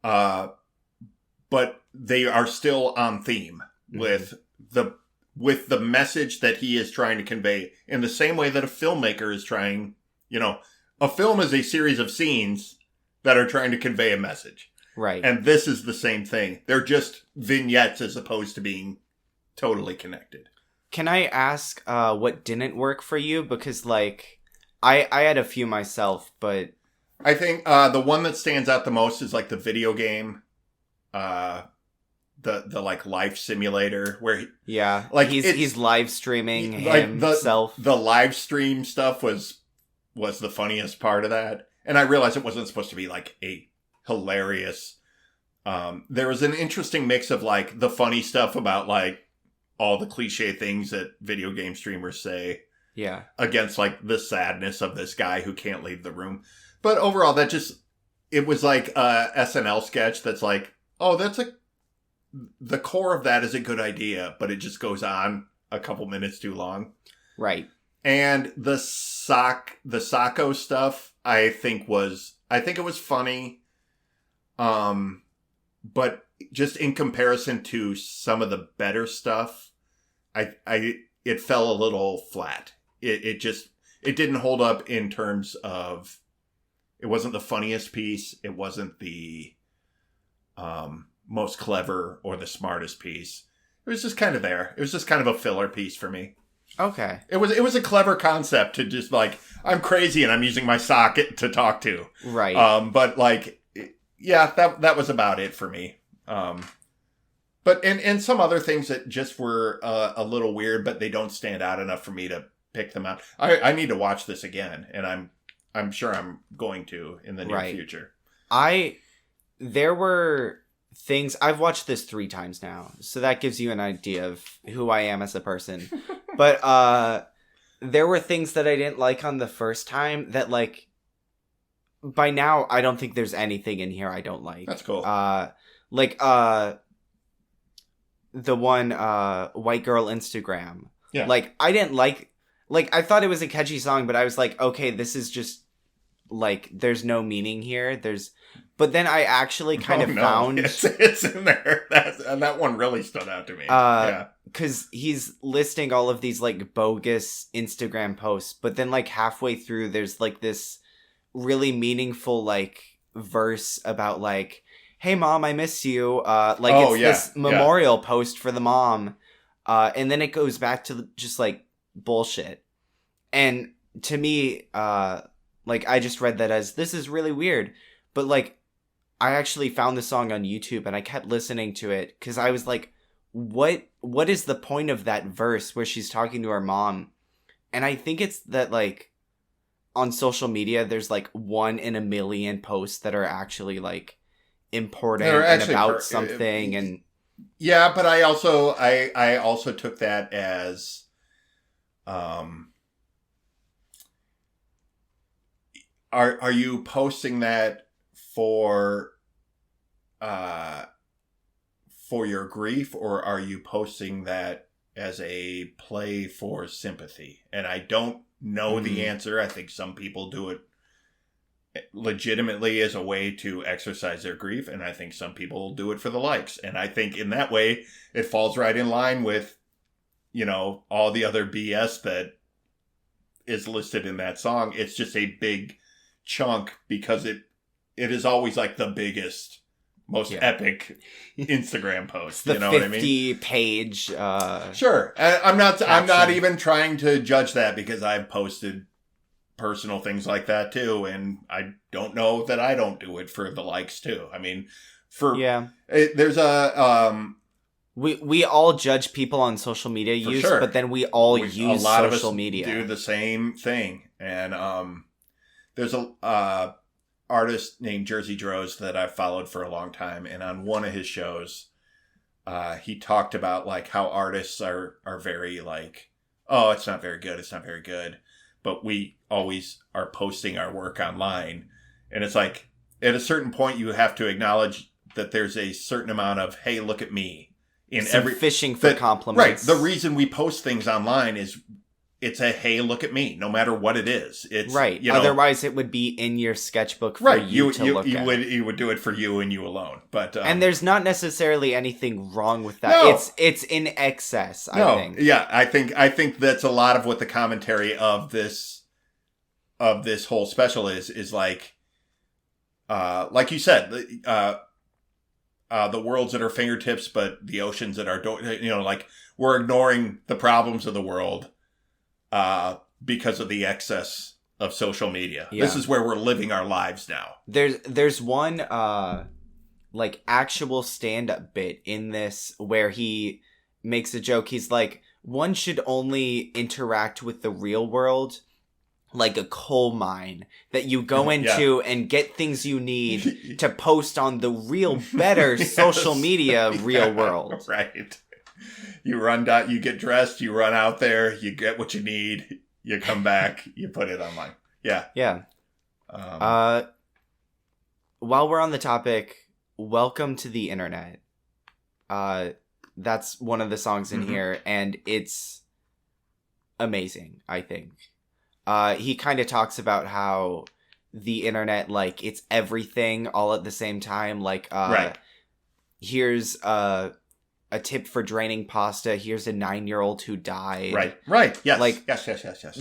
But they are still on theme with the message that he is trying to convey in the same way that a filmmaker is trying, a film is a series of scenes that are trying to convey a message. Right. And this is the same thing. They're just vignettes as opposed to being totally connected. Can I ask what didn't work for you? Because, like, I had a few myself, but... I think the one that stands out the most is, like, the video game, the like, life simulator, where... he's live streaming himself. The live stream stuff was the funniest part of that. And I realized it wasn't supposed to be, like, a hilarious... there was an interesting mix of, like, the funny stuff about, like, all the cliche things that video game streamers say. Yeah. Against, like, the sadness of this guy who can't leave the room. But overall, it was like a SNL sketch that's like, oh, the core of that is a good idea, but it just goes on a couple minutes too long. Right. And the Sacco stuff, I think it was funny. But just in comparison to some of the better stuff, it fell a little flat. It didn't hold up in terms of, it wasn't the funniest piece. It wasn't the most clever or the smartest piece. It was just kind of there. It was just kind of a filler piece for me. Okay. It was a clever concept to just, like, I'm crazy and I'm using my socket to talk to. Right. But, like, yeah, that was about it for me. But and some other things that just were a little weird, but they don't stand out enough for me to pick them out. I need to watch this again, and I'm sure I'm going to in the near future. There were things, I've watched this 3 times now, so that gives you an idea of who I am as a person. But there were things that I didn't like on the first time that, like, by now I don't think there's anything in here I don't like. That's cool. The one White Girl Instagram. Yeah. Like, I didn't like I thought it was a catchy song, but I was like, okay, this is just, like, there's no meaning here. But then I actually kind of found... It's in there. That one really stood out to me. Yeah. Because he's listing all of these, like, bogus Instagram posts, but then, like, halfway through, there's, like, this really meaningful, like, verse about, like, hey, Mom, I miss you. This memorial post for the mom. And then it goes back to just, like, bullshit. And to me, like, I just read that as, this is really weird. But, like, I actually found the song on YouTube and I kept listening to it because I was like, what is the point of that verse where she's talking to her mom? And I think it's that, like, on social media, there's, like, 1 in a million posts that are actually, like, important and about something. And yeah, but I also took that as are you posting that for your grief, or are you posting that as a play for sympathy? And I don't know the answer. I think some people do it legitimately as a way to exercise their grief, and I think some people do it for the likes. And I think in that way it falls right in line with, all the other BS that is listed in that song. It's just a big chunk because it is always, like, the biggest, most epic Instagram post. The you know what I mean? 50-page sure. I'm not even trying to judge that, because I've posted personal things like that too, and I don't know that I don't do it for the likes too. I mean, there's a we all judge people on social media use, sure. But then we all use a lot social media. Do the same thing, and there's a artist named Jersey Droz that I've followed for a long time, and on one of his shows, he talked about, like, how artists are very, like, oh, it's not very good, but we always are posting our work online. And it's like, at a certain point, you have to acknowledge that there's a certain amount of, hey, look at me. Fishing for compliments. Right. The reason we post things online is it's a, hey, look at me, no matter what it is. It's right. You know, otherwise, it would be in your sketchbook for you to look at. You would do it for you and you alone. But and there's not necessarily anything wrong with that. No. It's in excess, I think. Yeah, I think that's a lot of what the commentary of this whole special is like you said, the world's at our fingertips, but the ocean's at our door. You know, like, we're ignoring the problems of the world because of the excess of social media. Yeah. This is where we're living our lives now. There's one like actual stand-up bit in this where he makes a joke. He's like, one should only interact with the real world like a coal mine that you go into and get things you need to post on the real, better social media real world. Right. You get dressed, you run out there, you get what you need, you come back, you put it online. Yeah. Yeah. While we're on the topic, Welcome to the Internet. That's one of the songs in here, and it's amazing, I think. He kind of talks about how the internet, like, it's everything all at the same time. Like, here's a tip for draining pasta. Here's a 9-year-old who died. Right. Yes. Like, yes.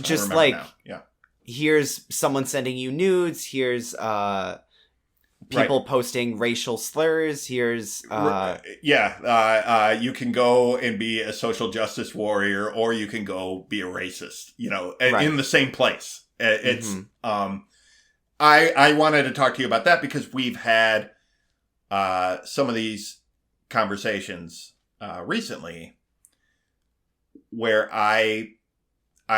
Just like, here's someone sending you nudes. Here's people posting racial slurs. Here's you can go and be a social justice warrior, or you can go be a racist, you know, in the same place. It's I wanted to talk to you about that because we've had some of these conversations recently where I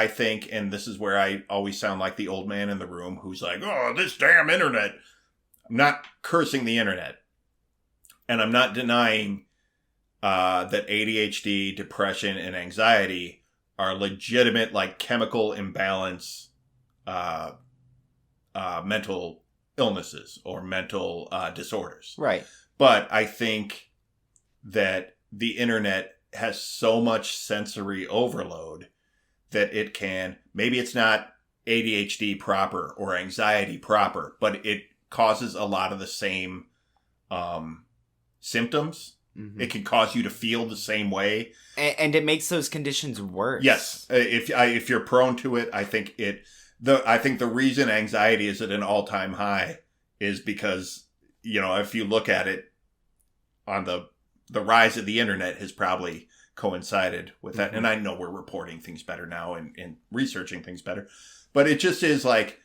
think, and this is where I always sound like the old man in the room who's like, oh, this damn internet. I'm not cursing the internet, and I'm not denying that ADHD, depression, and anxiety are legitimate, like, chemical imbalance mental illnesses or mental disorders. Right. But I think that the internet has so much sensory overload that it can, maybe it's not ADHD proper or anxiety proper, but it causes a lot of the same symptoms. It can cause you to feel the same way, and it makes those conditions worse. Yes, if you're prone to it, I think the reason anxiety is at an all-time high is because, you know, if you look at it on the rise of the internet has probably coincided with that. And I know we're reporting things better now and researching things better, but it just is like,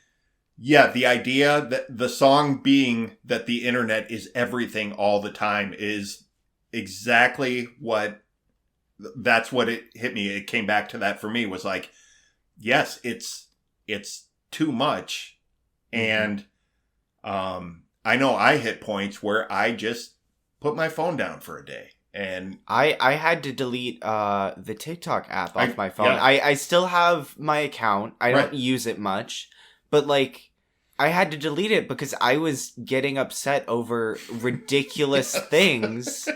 yeah, the idea that the song being that the internet is everything all the time is exactly that's what it hit me. It came back to that for me, was like, yes, it's too much. And I know I hit points where I just put my phone down for a day. And I had to delete the TikTok app off my phone. Yeah. I still have my account. I don't use it much. But, like, I had to delete it because I was getting upset over ridiculous things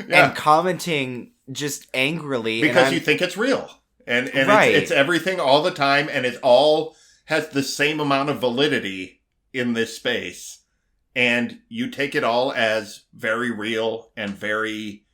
and commenting just angrily. Because you think it's real. And it's everything all the time, and it all has the same amount of validity in this space. And you take it all as very real and very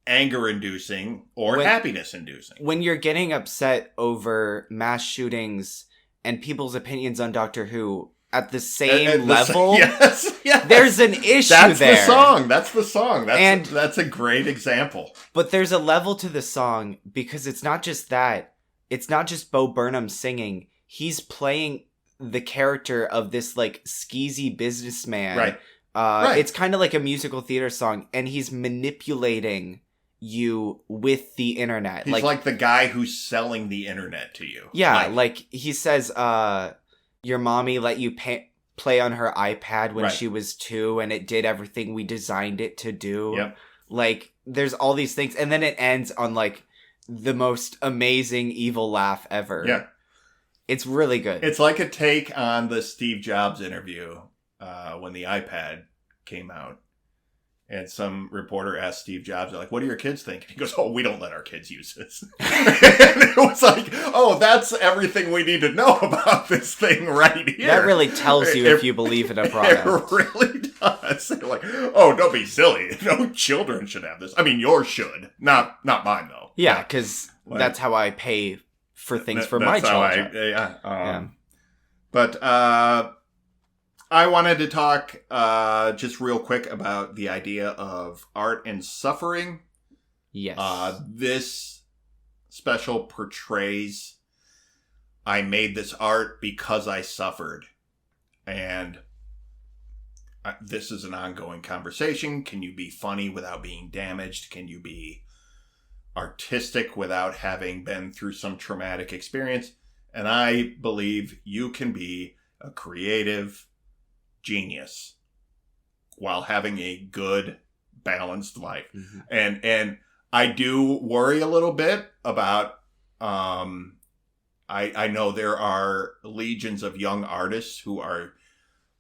anger-inducing or happiness-inducing. When you're getting upset over mass shootings and people's opinions on Doctor Who at the same level, yes. There's an issue there. That's the song. That's a great example. But there's a level to the song because it's not just that. It's not just Bo Burnham singing. He's playing the character of this, like, skeezy businessman. Right. It's kind of like a musical theater song, and he's manipulating you with the internet. He's like the guy who's selling the internet to you. Yeah, like he says, your mommy let you play on her iPad when she was 2, and it did everything we designed it to do. Yep. Like, there's all these things, and then it ends on, like, the most amazing evil laugh ever. Yeah. It's really good. It's like a take on the Steve Jobs interview when the iPad came out. And some reporter asked Steve Jobs, like, what do your kids think? And he goes, oh, we don't let our kids use this. And it was like, oh, that's everything we need to know about this thing right here. That really tells you if you believe in a product. It really does. They're like, oh, don't be silly. No children should have this. I mean, yours should. Not mine, though. Yeah, because that's how I pay for things for my children. But I wanted to talk just real quick about the idea of art and suffering. Yes. This special portrays, I made this art because I suffered. And this is an ongoing conversation. Can you be funny without being damaged? Can you be artistic without having been through some traumatic experience? And I believe you can be a creative genius while having a good, balanced life. Mm-hmm. And I do worry a little bit about, I know there are legions of young artists who are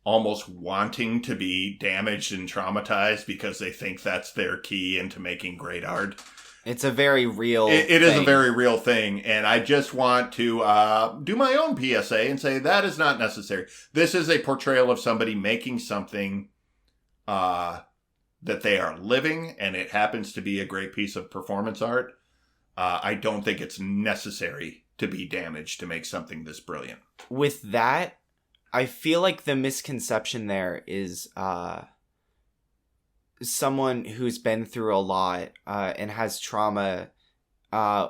almost wanting to be damaged and traumatized because they think that's their key into making great art. It's a very real thing. It is a very real thing. And I just want to do my own PSA and say that is not necessary. This is a portrayal of somebody making something that they are living, and it happens to be a great piece of performance art. I don't think it's necessary to be damaged to make something this brilliant. With that, I feel like the misconception there is someone who's been through a lot and has trauma,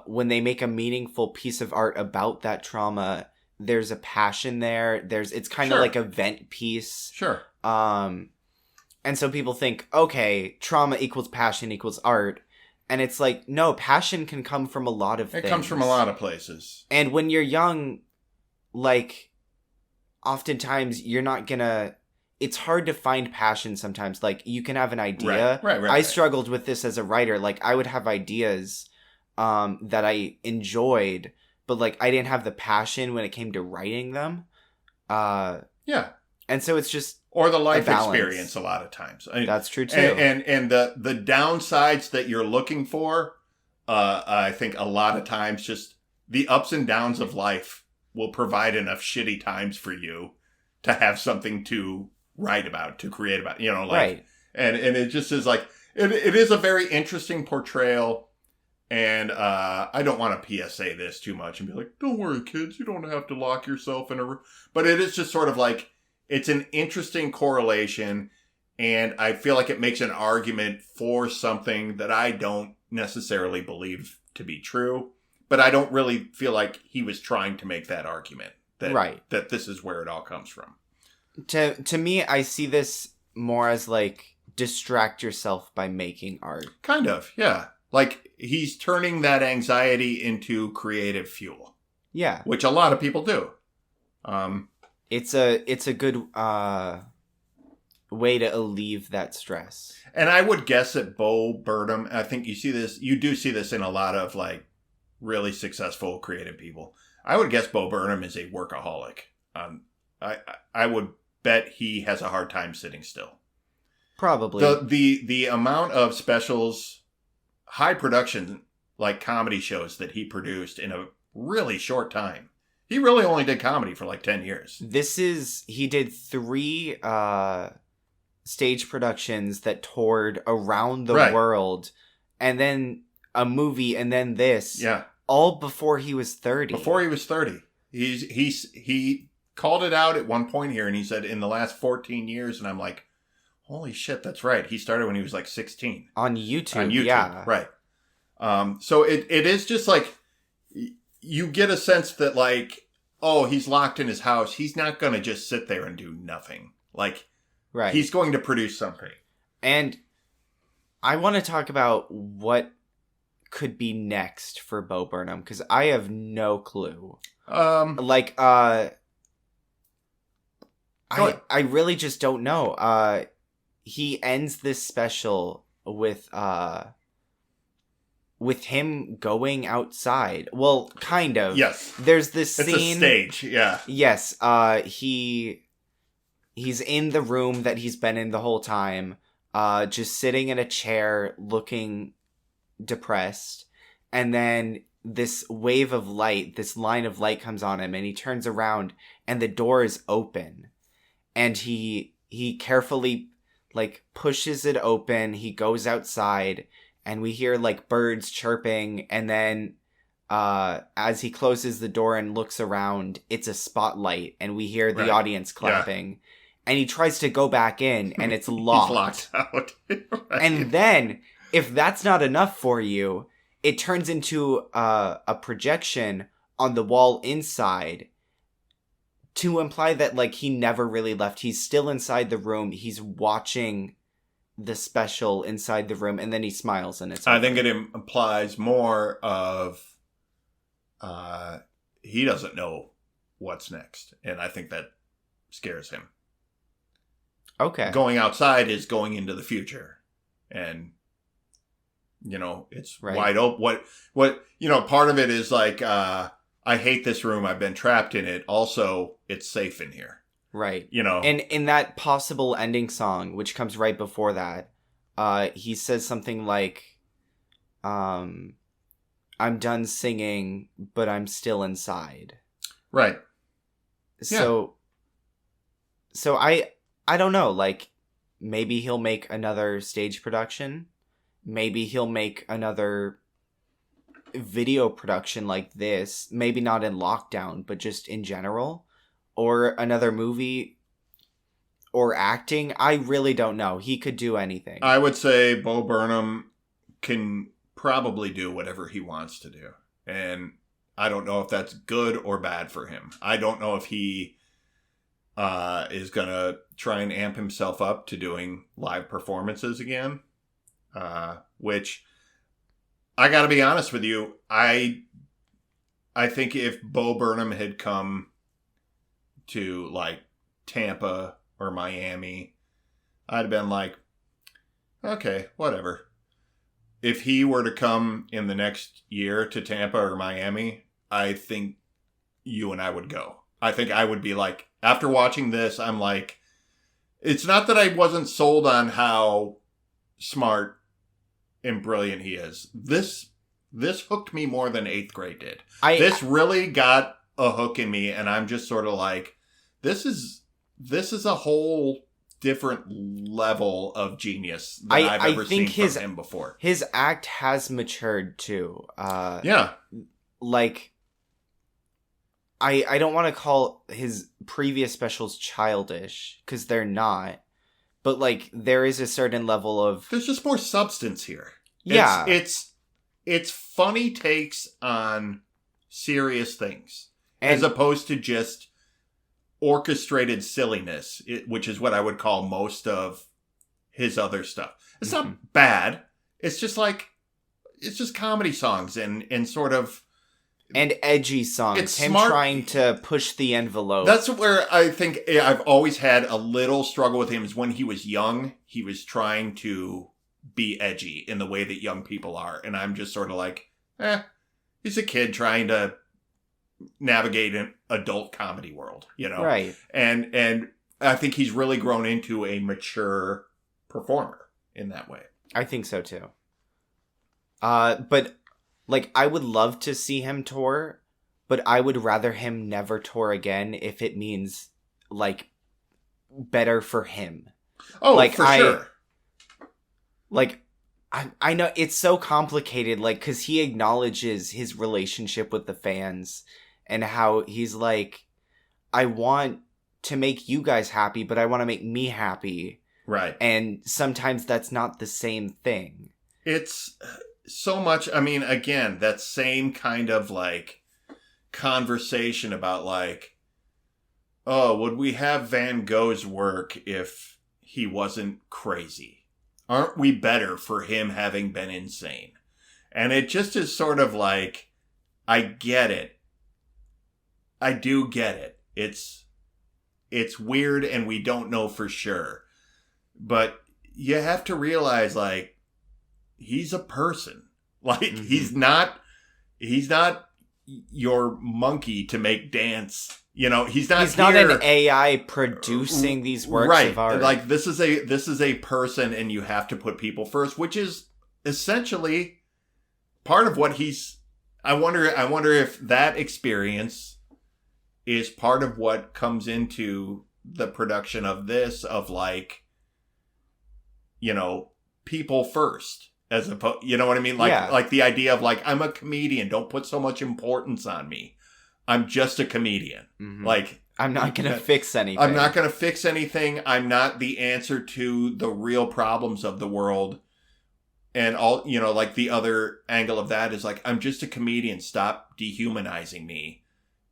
when they make a meaningful piece of art about that trauma, there's a passion there. It's kind of like a vent piece. Sure. And so people think, okay, trauma equals passion equals art. And it's like, no, passion can come from a lot of things. It comes from a lot of places. And when you're young, like, oftentimes you're not gonna... It's hard to find passion sometimes. Like, you can have an idea. Right. I struggled with this as a writer. Like, I would have ideas that I enjoyed, but, like, I didn't have the passion when it came to writing them. Yeah. And so it's just... Or the life experience a lot of times. That's true, too. And the downsides that you're looking for, I think a lot of times just the ups and downs of life will provide enough shitty times for you to have something to write about, to create about, you know, like, right. And it just is like, it is a very interesting portrayal. And I don't want to PSA this too much and be like, don't worry, kids, you don't have to lock yourself in a room. But it is just sort of like, it's an interesting correlation. And I feel like it makes an argument for something that I don't necessarily believe to be true. But I don't really feel like he was trying to make that argument. That this is where it all comes from. To me, I see this more as like distract yourself by making art. Kind of, yeah. Like he's turning that anxiety into creative fuel. Yeah, which a lot of people do. It's a good way to alleviate that stress. And I would guess that Bo Burnham, I think you do see this in a lot of like really successful creative people. I would guess Bo Burnham is a workaholic. I would bet he has a hard time sitting still. Probably. The amount of specials, high production, like comedy shows that he produced in a really short time. He really only did comedy for like 10 years. He did 3 stage productions that toured around the world, and then a movie, and then this. Yeah. All before he was 30. Before he was 30. He called it out at one point here, and he said, in the last 14 years, and I'm like, holy shit, that's right. He started when he was like 16. On YouTube, yeah. Right. So it is just like, you get a sense that like, oh, he's locked in his house. He's not going to just sit there and do nothing. Like, right. He's going to produce something. And I want to talk about what could be next for Bo Burnham, because I have no clue. I really just don't know. He ends this special with him going outside. Well, kind of. Yes. There's this scene. It's a stage, yeah. Yes. He's in the room that he's been in the whole time. just sitting in a chair looking depressed. And then this wave of light, this line of light comes on him, and he turns around and the door is open. And he carefully like pushes it open. He goes outside and we hear like birds chirping. And then as he closes the door and looks around, it's a spotlight and we hear the audience clapping. Yeah. And he tries to go back in and it's locked. He's locked out. Right. And then if that's not enough for you, it turns into a projection on the wall inside to imply that, like, he never really left. He's still inside the room. He's watching the special inside the room, and then he smiles, and it's over. I think it implies more of he doesn't know what's next, and I think that scares him. Okay. Going outside is going into the future, and... it's wide open. What, part of it is like, I hate this room. I've been trapped in it. Also, it's safe in here. Right. And in that possible ending song, which comes right before that, he says something like, I'm done singing, but I'm still inside. Right. So I don't know, like, maybe he'll make another stage production. Maybe he'll make another video production like this. Maybe not in lockdown, but just in general. Or another movie. Or acting. I really don't know. He could do anything. I would say Bo Burnham can probably do whatever he wants to do. And I don't know if that's good or bad for him. I don't know if he is going to try and amp himself up to doing live performances again. Which I gotta be honest with you, I think if Bo Burnham had come to like Tampa or Miami, I'd have been like, okay, whatever. If he were to come in the next year to Tampa or Miami, I think you and I would go. I think I would be like, after watching this, I'm like, it's not that I wasn't sold on how smart and brilliant he is. This hooked me more than 8th grade did. This really got a hook in me, and I'm just sort of like, this is a whole different level of genius that I've ever seen from him before. His act has matured too. Yeah. Like, I don't want to call his previous specials childish, because they're not. But, like, there is a certain level of... There's just more substance here. Yeah. It's funny takes on serious things. As opposed to just orchestrated silliness, which is what I would call most of his other stuff. It's not bad. It's just like... It's just comedy songs and sort of... And edgy songs. It's him smart. Trying to push the envelope. That's where I think I've always had a little struggle with him, is when he was young, he was trying to be edgy in the way that young people are. And I'm just sort of like, he's a kid trying to navigate an adult comedy world, Right. And I think he's really grown into a mature performer in that way. I think so too. But... Like, I would love to see him tour, but I would rather him never tour again if it means, like, better for him. Oh, like, for sure. Like, I know it's so complicated, like, because he acknowledges his relationship with the fans and how he's like, I want to make you guys happy, but I want to make me happy. Right. And sometimes that's not the same thing. It's... So much, I mean, again, that same kind of, like, conversation about, like, oh, would we have Van Gogh's work if he wasn't crazy? Aren't we better for him having been insane? And it just is sort of like, I get it. I do get it. It's weird and we don't know for sure. But you have to realize, like, he's a person. Like, he's not your monkey to make dance He's not an AI producing these works of art. Like this is a person, and you have to put people first, which is essentially part of what I wonder if that experience is part of what comes into the production of this, of like, people first, as opposed, you know what I mean? Like the idea of like, I'm a comedian. Don't put so much importance on me. I'm just a comedian. Mm-hmm. Like, I'm not going to fix anything. I'm not going to fix anything. I'm not the answer to the real problems of the world. And all, like the other angle of that is like, I'm just a comedian. Stop dehumanizing me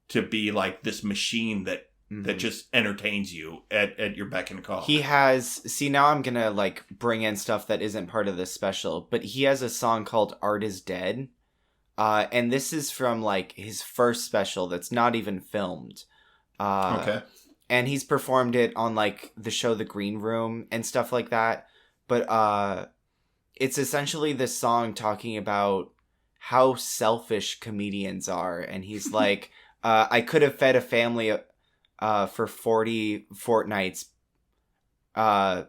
to be like this machine that just entertains you at your beck and call. Now I'm going to like bring in stuff that isn't part of this special, but he has a song called Art is Dead. And this is from like his first special that's not even filmed. Okay. And he's performed it on like the show The Green Room and stuff like that. But it's essentially this song talking about how selfish comedians are. And he's like, I could have fed a family for 40 fortnights. A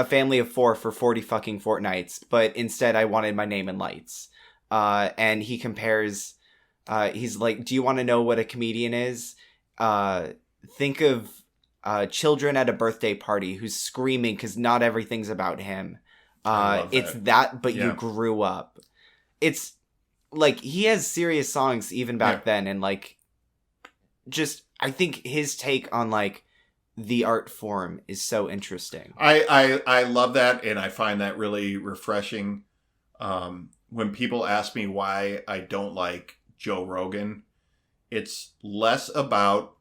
family of 4 for 40 fucking fortnights. But instead I wanted my name in lights. And he compares, he's like, do you want to know what a comedian is? Think of children at a birthday party who's screaming because not everything's about him. It's that, but you grew up. It's like, he has serious songs even back then. And like, just, I think his take on like the art form is so interesting. I love that. And I find that really refreshing. When people ask me why I don't like Joe Rogan, it's less about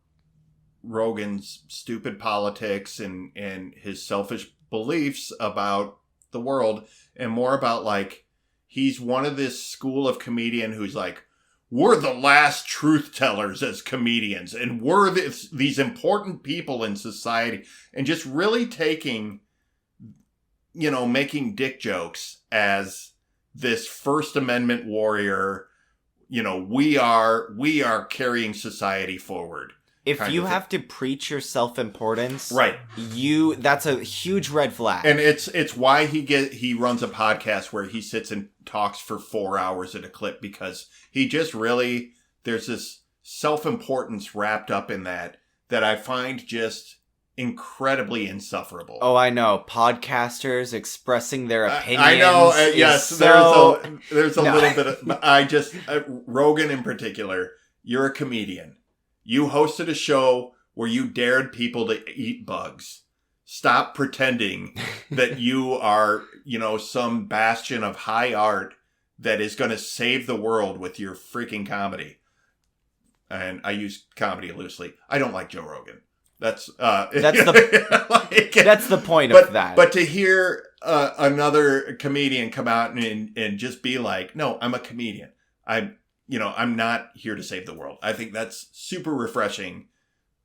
Rogan's stupid politics and his selfish beliefs about the world, and more about like, he's one of this school of comedian who's like, we're the last truth tellers as comedians, and we're these important people in society, and just really taking, making dick jokes as this First Amendment warrior, we are carrying society forward. If you have to preach your self-importance, right, that's a huge red flag. And it's why he runs a podcast where he sits and talks for 4 hours at a clip, because he just really, there's this self-importance wrapped up in that I find just incredibly insufferable. Oh, I know. Podcasters expressing their opinions. I know. Yes, there's a little bit of. Rogan in particular. You're a comedian. You hosted a show where you dared people to eat bugs. Stop pretending that you are, some bastion of high art that is going to save the world with your freaking comedy. And I use comedy loosely. I don't like Joe Rogan. That's the point of that. But to hear another comedian come out and just be like, no, I'm a comedian. I'm not here to save the world. I think that's super refreshing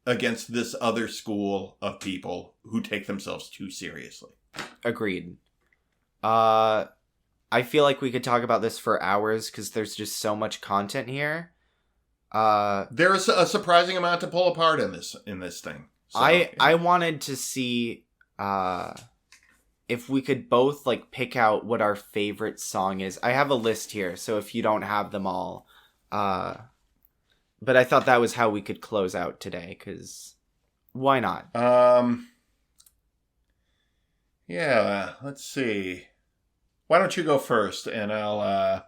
against this other school of people who take themselves too seriously. Agreed. I feel like we could talk about this for hours because there's just so much content here. There's a surprising amount to pull apart in this thing. So, I wanted to see if we could both like pick out what our favorite song is. I have a list here, so if you don't have them all, but I thought that was how we could close out today, because why not? Yeah, let's see. Why don't you go first, and I'll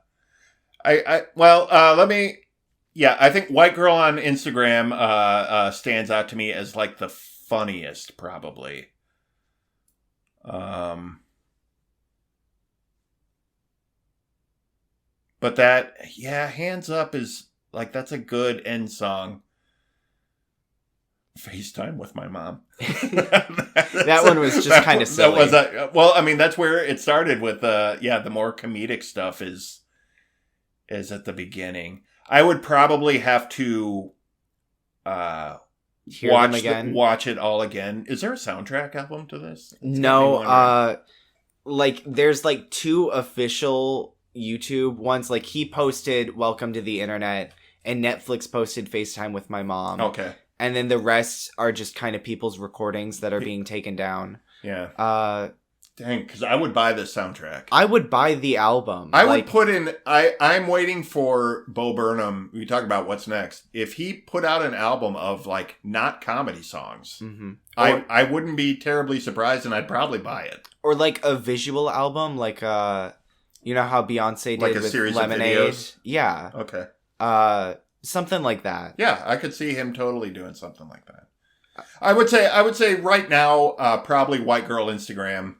let me. Yeah, I think White Girl on Instagram stands out to me as like the funniest, probably. But that, Hands Up is like, that's a good end song. FaceTime with my mom. That one was just kind of silly. That's where it started with, the more comedic stuff is at the beginning. I would probably have to watch it all again. Is there a soundtrack album to this? No, there's like 2 official YouTube ones. Like he posted Welcome to the Internet and Netflix posted FaceTime with my mom. Okay. and then the rest are just kind of people's recordings that are being taken down. Yeah. Dang, because I would buy this soundtrack. I would buy the album. I would put in... I'm waiting for Bo Burnham. We talk about what's next. If he put out an album of, like, not comedy songs, I wouldn't be terribly surprised, and I'd probably buy it. Or, like, a visual album, like, you know how Beyonce did with series Lemonade? Of videos? Yeah. Okay. Something like that. Yeah, I could see him totally doing something like that. I would say right now, probably White Girl Instagram.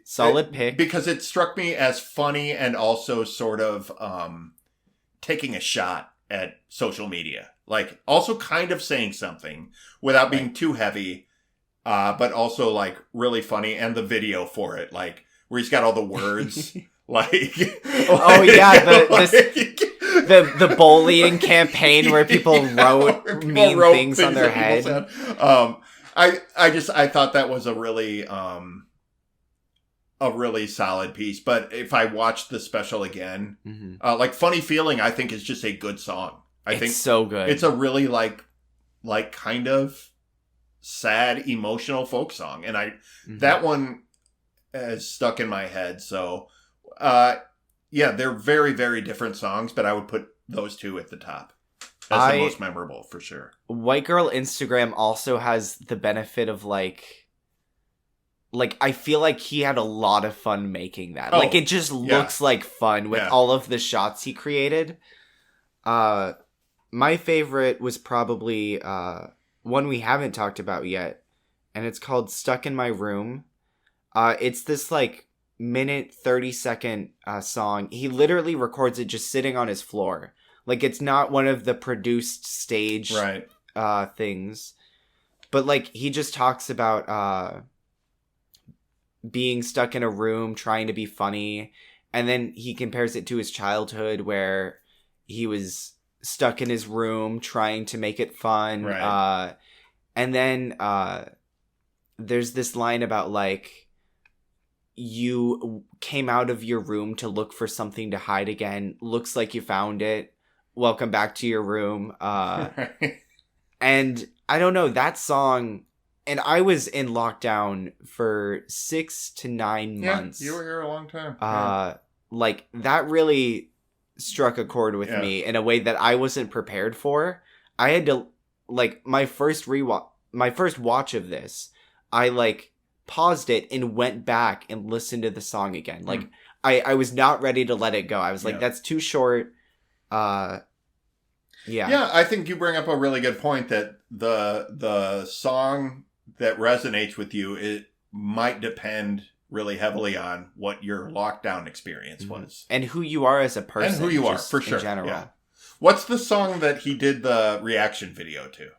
Solid pick. Because it struck me as funny and also sort of taking a shot at social media. Like, also kind of saying something without being too heavy, but also, like, really funny. And the video for it, like, where he's got all the words. Oh, yeah, the bullying campaign where people wrote mean things on their head. I thought that was a really solid piece. But if I watched the special again, like Funny Feeling, I think is just a good song. I think so good. It's a really like kind of sad, emotional folk song, and that one is stuck in my head. So, yeah, they're very, very different songs, but I would put those two at the top. That's the most memorable, for sure. White Girl Instagram also has the benefit of, like, I feel like he had a lot of fun making that. Like, it just looks like fun with all of the shots he created. My favorite was probably one we haven't talked about yet, and it's called Stuck in My Room. It's this, like, minute 30-second song. He literally records it just sitting on his floor. Like, it's not one of the produced stage things. But, like, he just talks about being stuck in a room, trying to be funny. And then he compares it to his childhood where he was stuck in his room trying to make it fun. Right. And then there's this line about, like, you came out of your room to look for something to hide again. Looks like you found it. Welcome back to your room. And I don't know, that song, and I was in lockdown for 6 to 9 months. You were here a long time. Like, that really struck a chord with me in a way that I wasn't prepared for. I had to, like, my first watch of this, I, like, paused it and went back and listened to the song again. Like, I was not ready to let it go. I was like, that's too short. Yeah, I think you bring up a really good point that the song that resonates with you, it might depend really heavily on what your lockdown experience was. And who you are as a person. And who you are, for sure. In general. Yeah. What's the song that he did the reaction video to?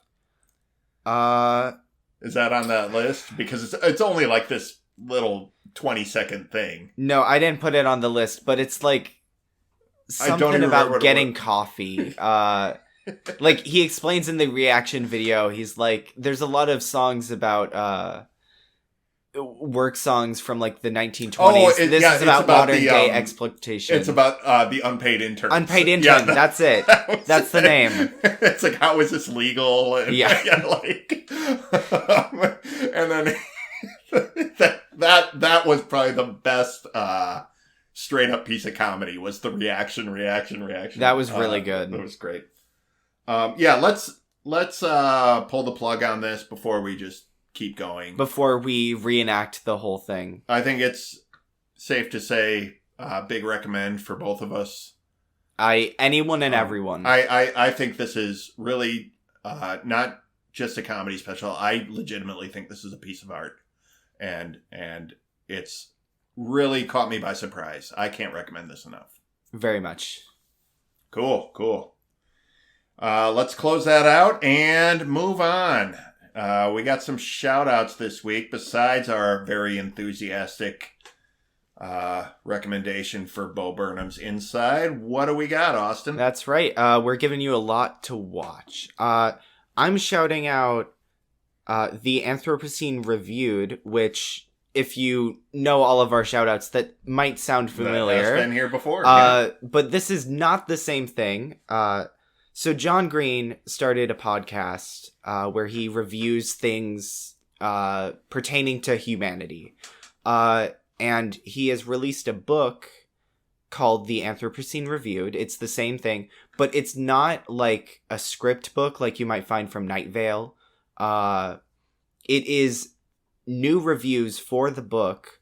Is that on that list? Because it's only like this little 20-second thing. No, I didn't put it on the list, but it's like something about getting coffee. Like, he explains in the reaction video, he's like, there's a lot of songs about work songs from, like, the 1920s. This is about modern day exploitation. It's about the unpaid intern. Unpaid intern, that's it. That's the name. It's like, how is this legal? And, like, and then that was probably the best straight up piece of comedy, was the reaction. That was really good. That was great. Let's pull the plug on this before we just keep going. Before we reenact the whole thing. I think it's safe to say, big recommend for both of us. Anyone and everyone. I think this is really not just a comedy special. I legitimately think this is a piece of art. And it's really caught me by surprise. I can't recommend this enough. Very much. Cool. Let's close that out and move on. We got some shout outs this week besides our very enthusiastic recommendation for Bo Burnham's Inside. What do we got, Austin? That's right. We're giving you a lot to watch. I'm shouting out The Anthropocene Reviewed, which, if you know all of our shout outs, that might sound familiar. That's been here before. But this is not the same thing. So John Green started a podcast where he reviews things pertaining to humanity. And he has released a book called The Anthropocene Reviewed. It's the same thing, but it's not like a script book like you might find from Night Vale. It is new reviews for the book,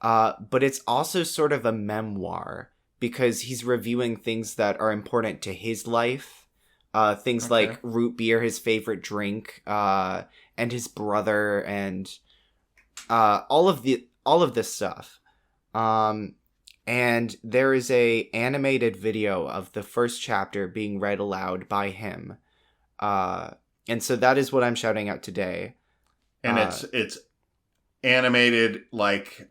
but it's also sort of a memoir because he's reviewing things that are important to his life. Things like root beer, his favorite drink, and his brother, and all of this stuff. And there is a animated video of the first chapter being read aloud by him. And so that is what I'm shouting out today. And it's animated like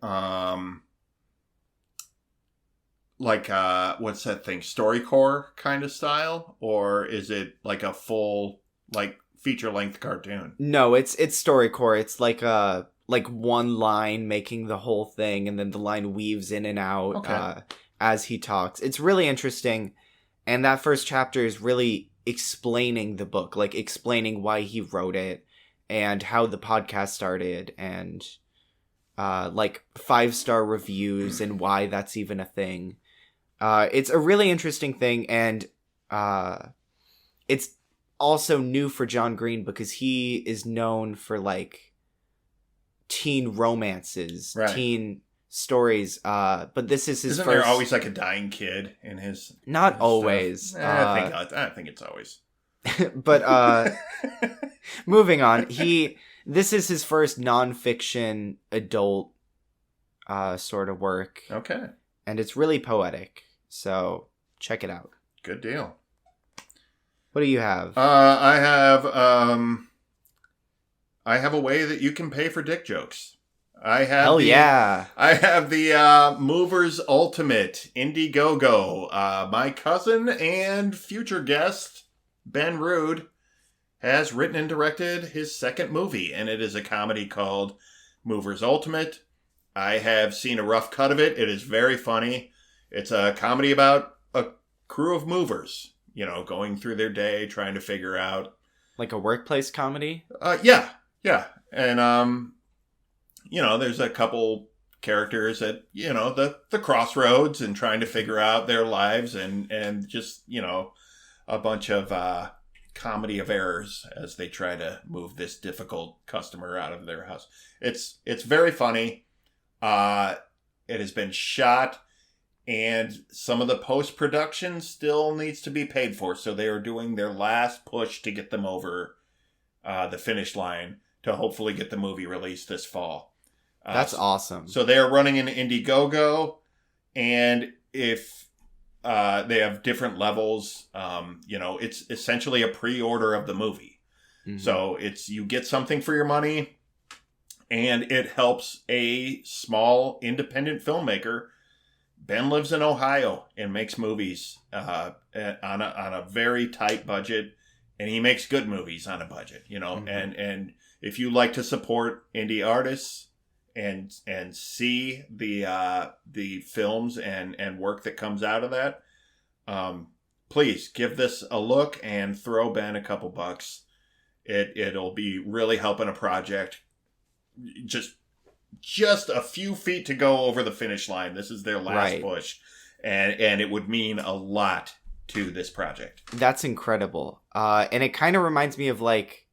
what's that thing? StoryCorps kind of style, or is it like a full like feature-length cartoon? No, it's StoryCorps. It's like one line making the whole thing, and then the line weaves in and out as he talks. It's really interesting, and that first chapter is really explaining the book, like explaining why he wrote it and how the podcast started, and like 5-star reviews and why that's even a thing. It's a really interesting thing, and it's also new for John Green because he is known for like teen romances, teen stories. But this is his Isn't first. there always like a dying kid in his? Not his always. I think it's always. But moving on, this is his first nonfiction adult sort of work. Okay. And it's really poetic. So check it out. Good deal. What do you have? I have a way that you can pay for dick jokes. I have I have the Movers Ultimate Indiegogo. My cousin and future guest, Ben Rood, has written and directed his second movie, and it is a comedy called Movers Ultimate. I have seen a rough cut of it. It is very funny. It's a comedy about a crew of movers, going through their day, trying to figure out... Like a workplace comedy? Yeah. And, there's a couple characters at, the crossroads and trying to figure out their lives and just, a bunch of comedy of errors as they try to move this difficult customer out of their house. It's very funny. It has been shot, and some of the post-production still needs to be paid for, so they are doing their last push to get them over the finish line to hopefully get the movie released this fall. That's awesome. So they are running an Indiegogo, and if they have different levels, it's essentially a pre-order of the movie. Mm-hmm. So you get something for your money, and it helps a small independent filmmaker. Ben lives in Ohio and makes movies on a very tight budget, and he makes good movies on a budget, Mm-hmm. And if you like to support indie artists and see the films and work that comes out of that, please give this a look and throw Ben a couple bucks. It'll be really helping a project. Just a few feet to go over the finish line. This is their last push, and it would mean a lot to this project. That's incredible. And it kind of reminds me of like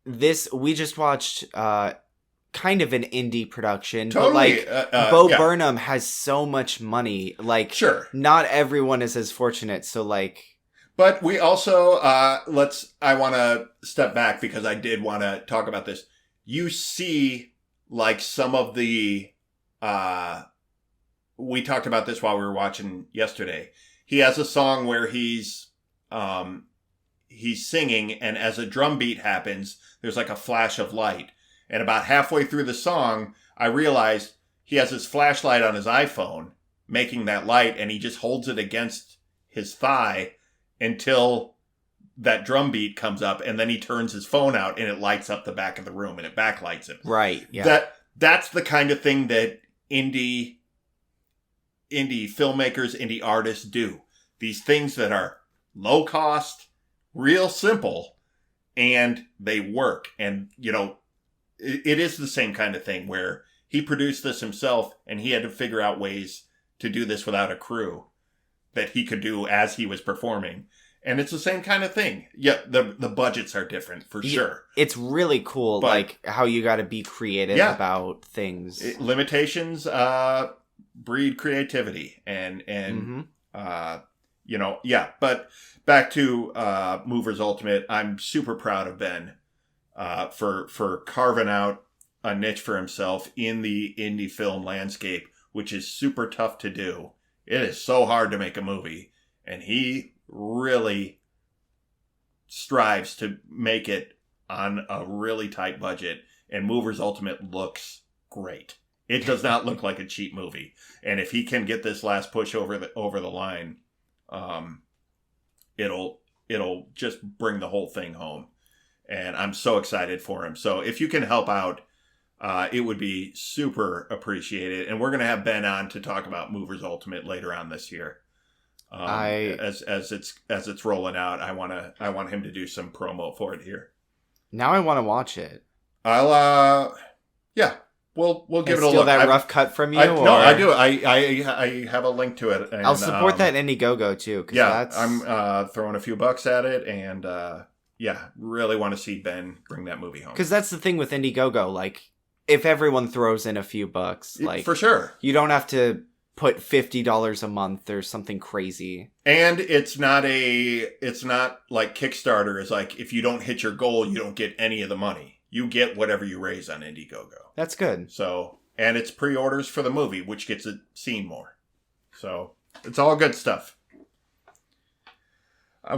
this. We just watched kind of an indie production, totally. But like Bo Burnham has so much money. Like, sure, not everyone is as fortunate. So like, but we also I want to step back because I did want to talk about this. You see, like some of the we talked about this while we were watching yesterday. He has a song where he's singing, and as a drum beat happens, there's like a flash of light. And about halfway through the song, I realized he has his flashlight on his iPhone making that light, and he just holds it against his thigh until that drum beat comes up, and then he turns his phone out and it lights up the back of the room and it backlights him. Right. Yeah. That's the kind of thing that indie filmmakers, indie artists do. These things that are low cost, real simple, and they work. And, it is the same kind of thing where he produced this himself and he had to figure out ways to do this without a crew that he could do as he was performing. And it's the same kind of thing. Yeah, the budgets are different for sure. It's really cool, but, how you got to be creative about things. Limitations breed creativity, and But back to Movers Ultimate, I'm super proud of Ben for carving out a niche for himself in the indie film landscape, which is super tough to do. It is so hard to make a movie, and he really strives to make it on a really tight budget, and Movers Ultimate looks great. It does not look like a cheap movie, and if he can get this last push over the line, it'll just bring the whole thing home, and I'm so excited for him. So if you can help out, it would be super appreciated, and we're gonna have Ben on to talk about Movers Ultimate later on this year. As it's rolling out, I want him to do some promo for it here. Now I want to watch it. We'll give it a look. That rough cut from you? No, I do. I have a link to it. And, I'll support that Indiegogo too. I'm throwing a few bucks at it, and really want to see Ben bring that movie home. Because that's the thing with Indiegogo. Like, if everyone throws in a few bucks, like for sure, you don't have to put $50 a month or something crazy. And it's not like Kickstarter is like, if you don't hit your goal, you don't get any of the money. You get whatever you raise on Indiegogo. That's good. So, and it's pre-orders for the movie, which gets it seen more. So, it's all good stuff.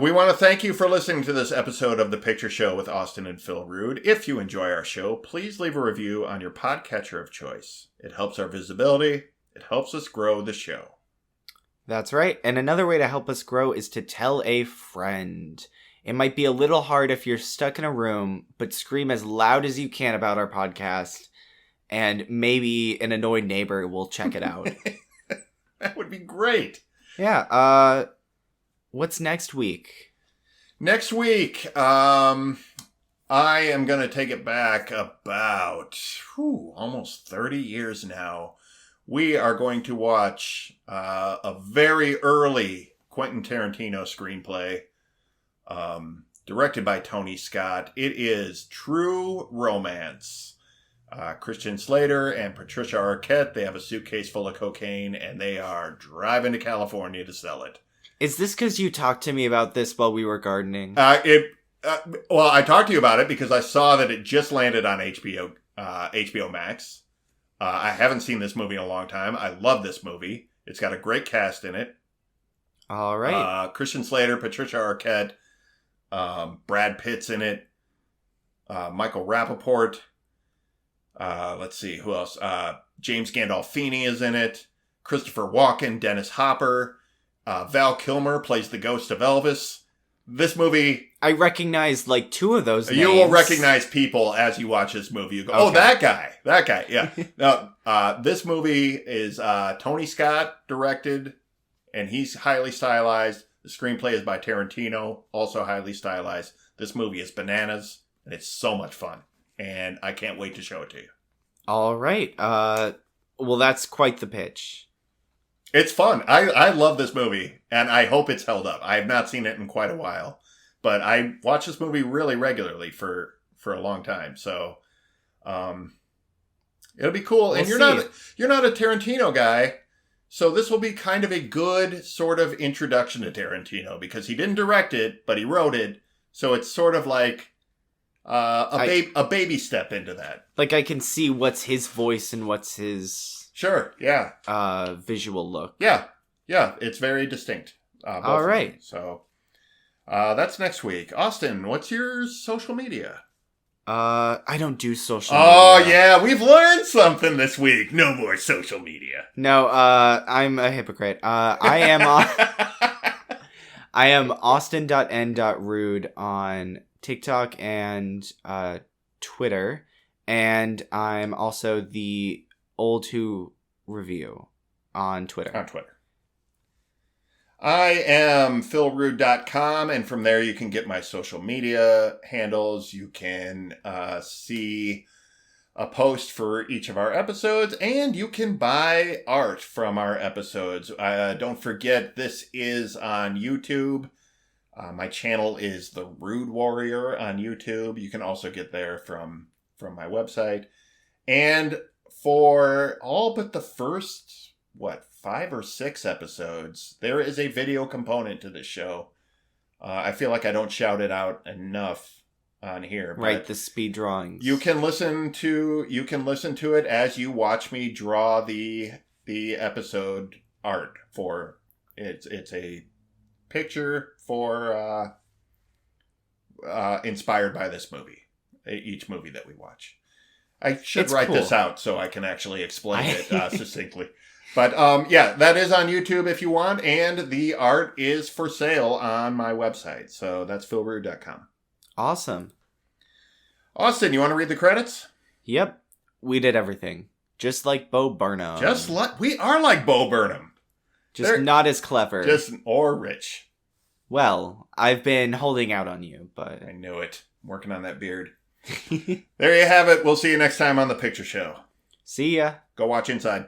We want to thank you for listening to this episode of The Picture Show with Austin and Phil Rood. If you enjoy our show, please leave a review on your podcatcher of choice. It helps our visibility. It helps us grow the show. That's right. And another way to help us grow is to tell a friend. It might be a little hard if you're stuck in a room, but scream as loud as you can about our podcast, and maybe an annoyed neighbor will check it out. That would be great. Yeah. What's next week? Next week, I am going to take it back about almost 30 years now. We are going to watch a very early Quentin Tarantino screenplay, directed by Tony Scott. It is True Romance. Christian Slater and Patricia Arquette, they have a suitcase full of cocaine, and they are driving to California to sell it. Is this because you talked to me about this while we were gardening? I talked to you about it because I saw that it just landed on HBO Max. I haven't seen this movie in a long time. I love this movie. It's got a great cast in it. All right. Christian Slater, Patricia Arquette, Brad Pitt's in it. Michael Rappaport. Let's see, who else? James Gandolfini is in it. Christopher Walken, Dennis Hopper. Val Kilmer plays the ghost of Elvis. This movie... I recognize like two of those names. You will recognize people as you watch this movie. You go, okay. Oh, that guy, yeah. Now, this movie is Tony Scott directed, and he's highly stylized. The screenplay is by Tarantino, also highly stylized. This movie is bananas, and it's so much fun. And I can't wait to show it to you. All right. Well, that's quite the pitch. It's fun. I love this movie, and I hope it's held up. I have not seen it in quite a while, but I watch this movie really regularly for a long time. So, it'll be cool. And you're not a Tarantino guy, so this will be kind of a good sort of introduction to Tarantino because he didn't direct it, but he wrote it. So it's sort of like a baby step into that. Like I can see what's his voice and what's his. Sure, yeah. Visual look. Yeah, it's very distinct. All right. So, that's next week. Austin, what's your social media? I don't do social media. Oh, yeah, we've learned something this week. No more social media. No, I'm a hypocrite. I am austin.n.rood on TikTok and Twitter, and I'm also the Old Who Review on Twitter. I am philrood.com, and from there you can get my social media handles. You can see a post for each of our episodes, and you can buy art from our episodes. Don't forget, this is on YouTube. My channel is The Rood Warrior on YouTube. You can also get there from my website. And for all but the first, 5 or 6 episodes, there is a video component to this show. I feel like I don't shout it out enough on here. Right, the speed drawings. You can listen to it as you watch me draw the episode art for it's a picture for inspired by this movie. Each movie that we watch. I should write this out so I can actually explain it succinctly. But that is on YouTube if you want, and the art is for sale on my website. So that's philrood.com. Awesome. Austin, you want to read the credits? Yep. We did everything. Just like Bo Burnham. We are like Bo Burnham. They're not as clever. Or rich. Well, I've been holding out on you, but... I knew it. I'm working on that beard. There you have it. We'll see you next time on The Picture Show. See ya. Go watch Inside.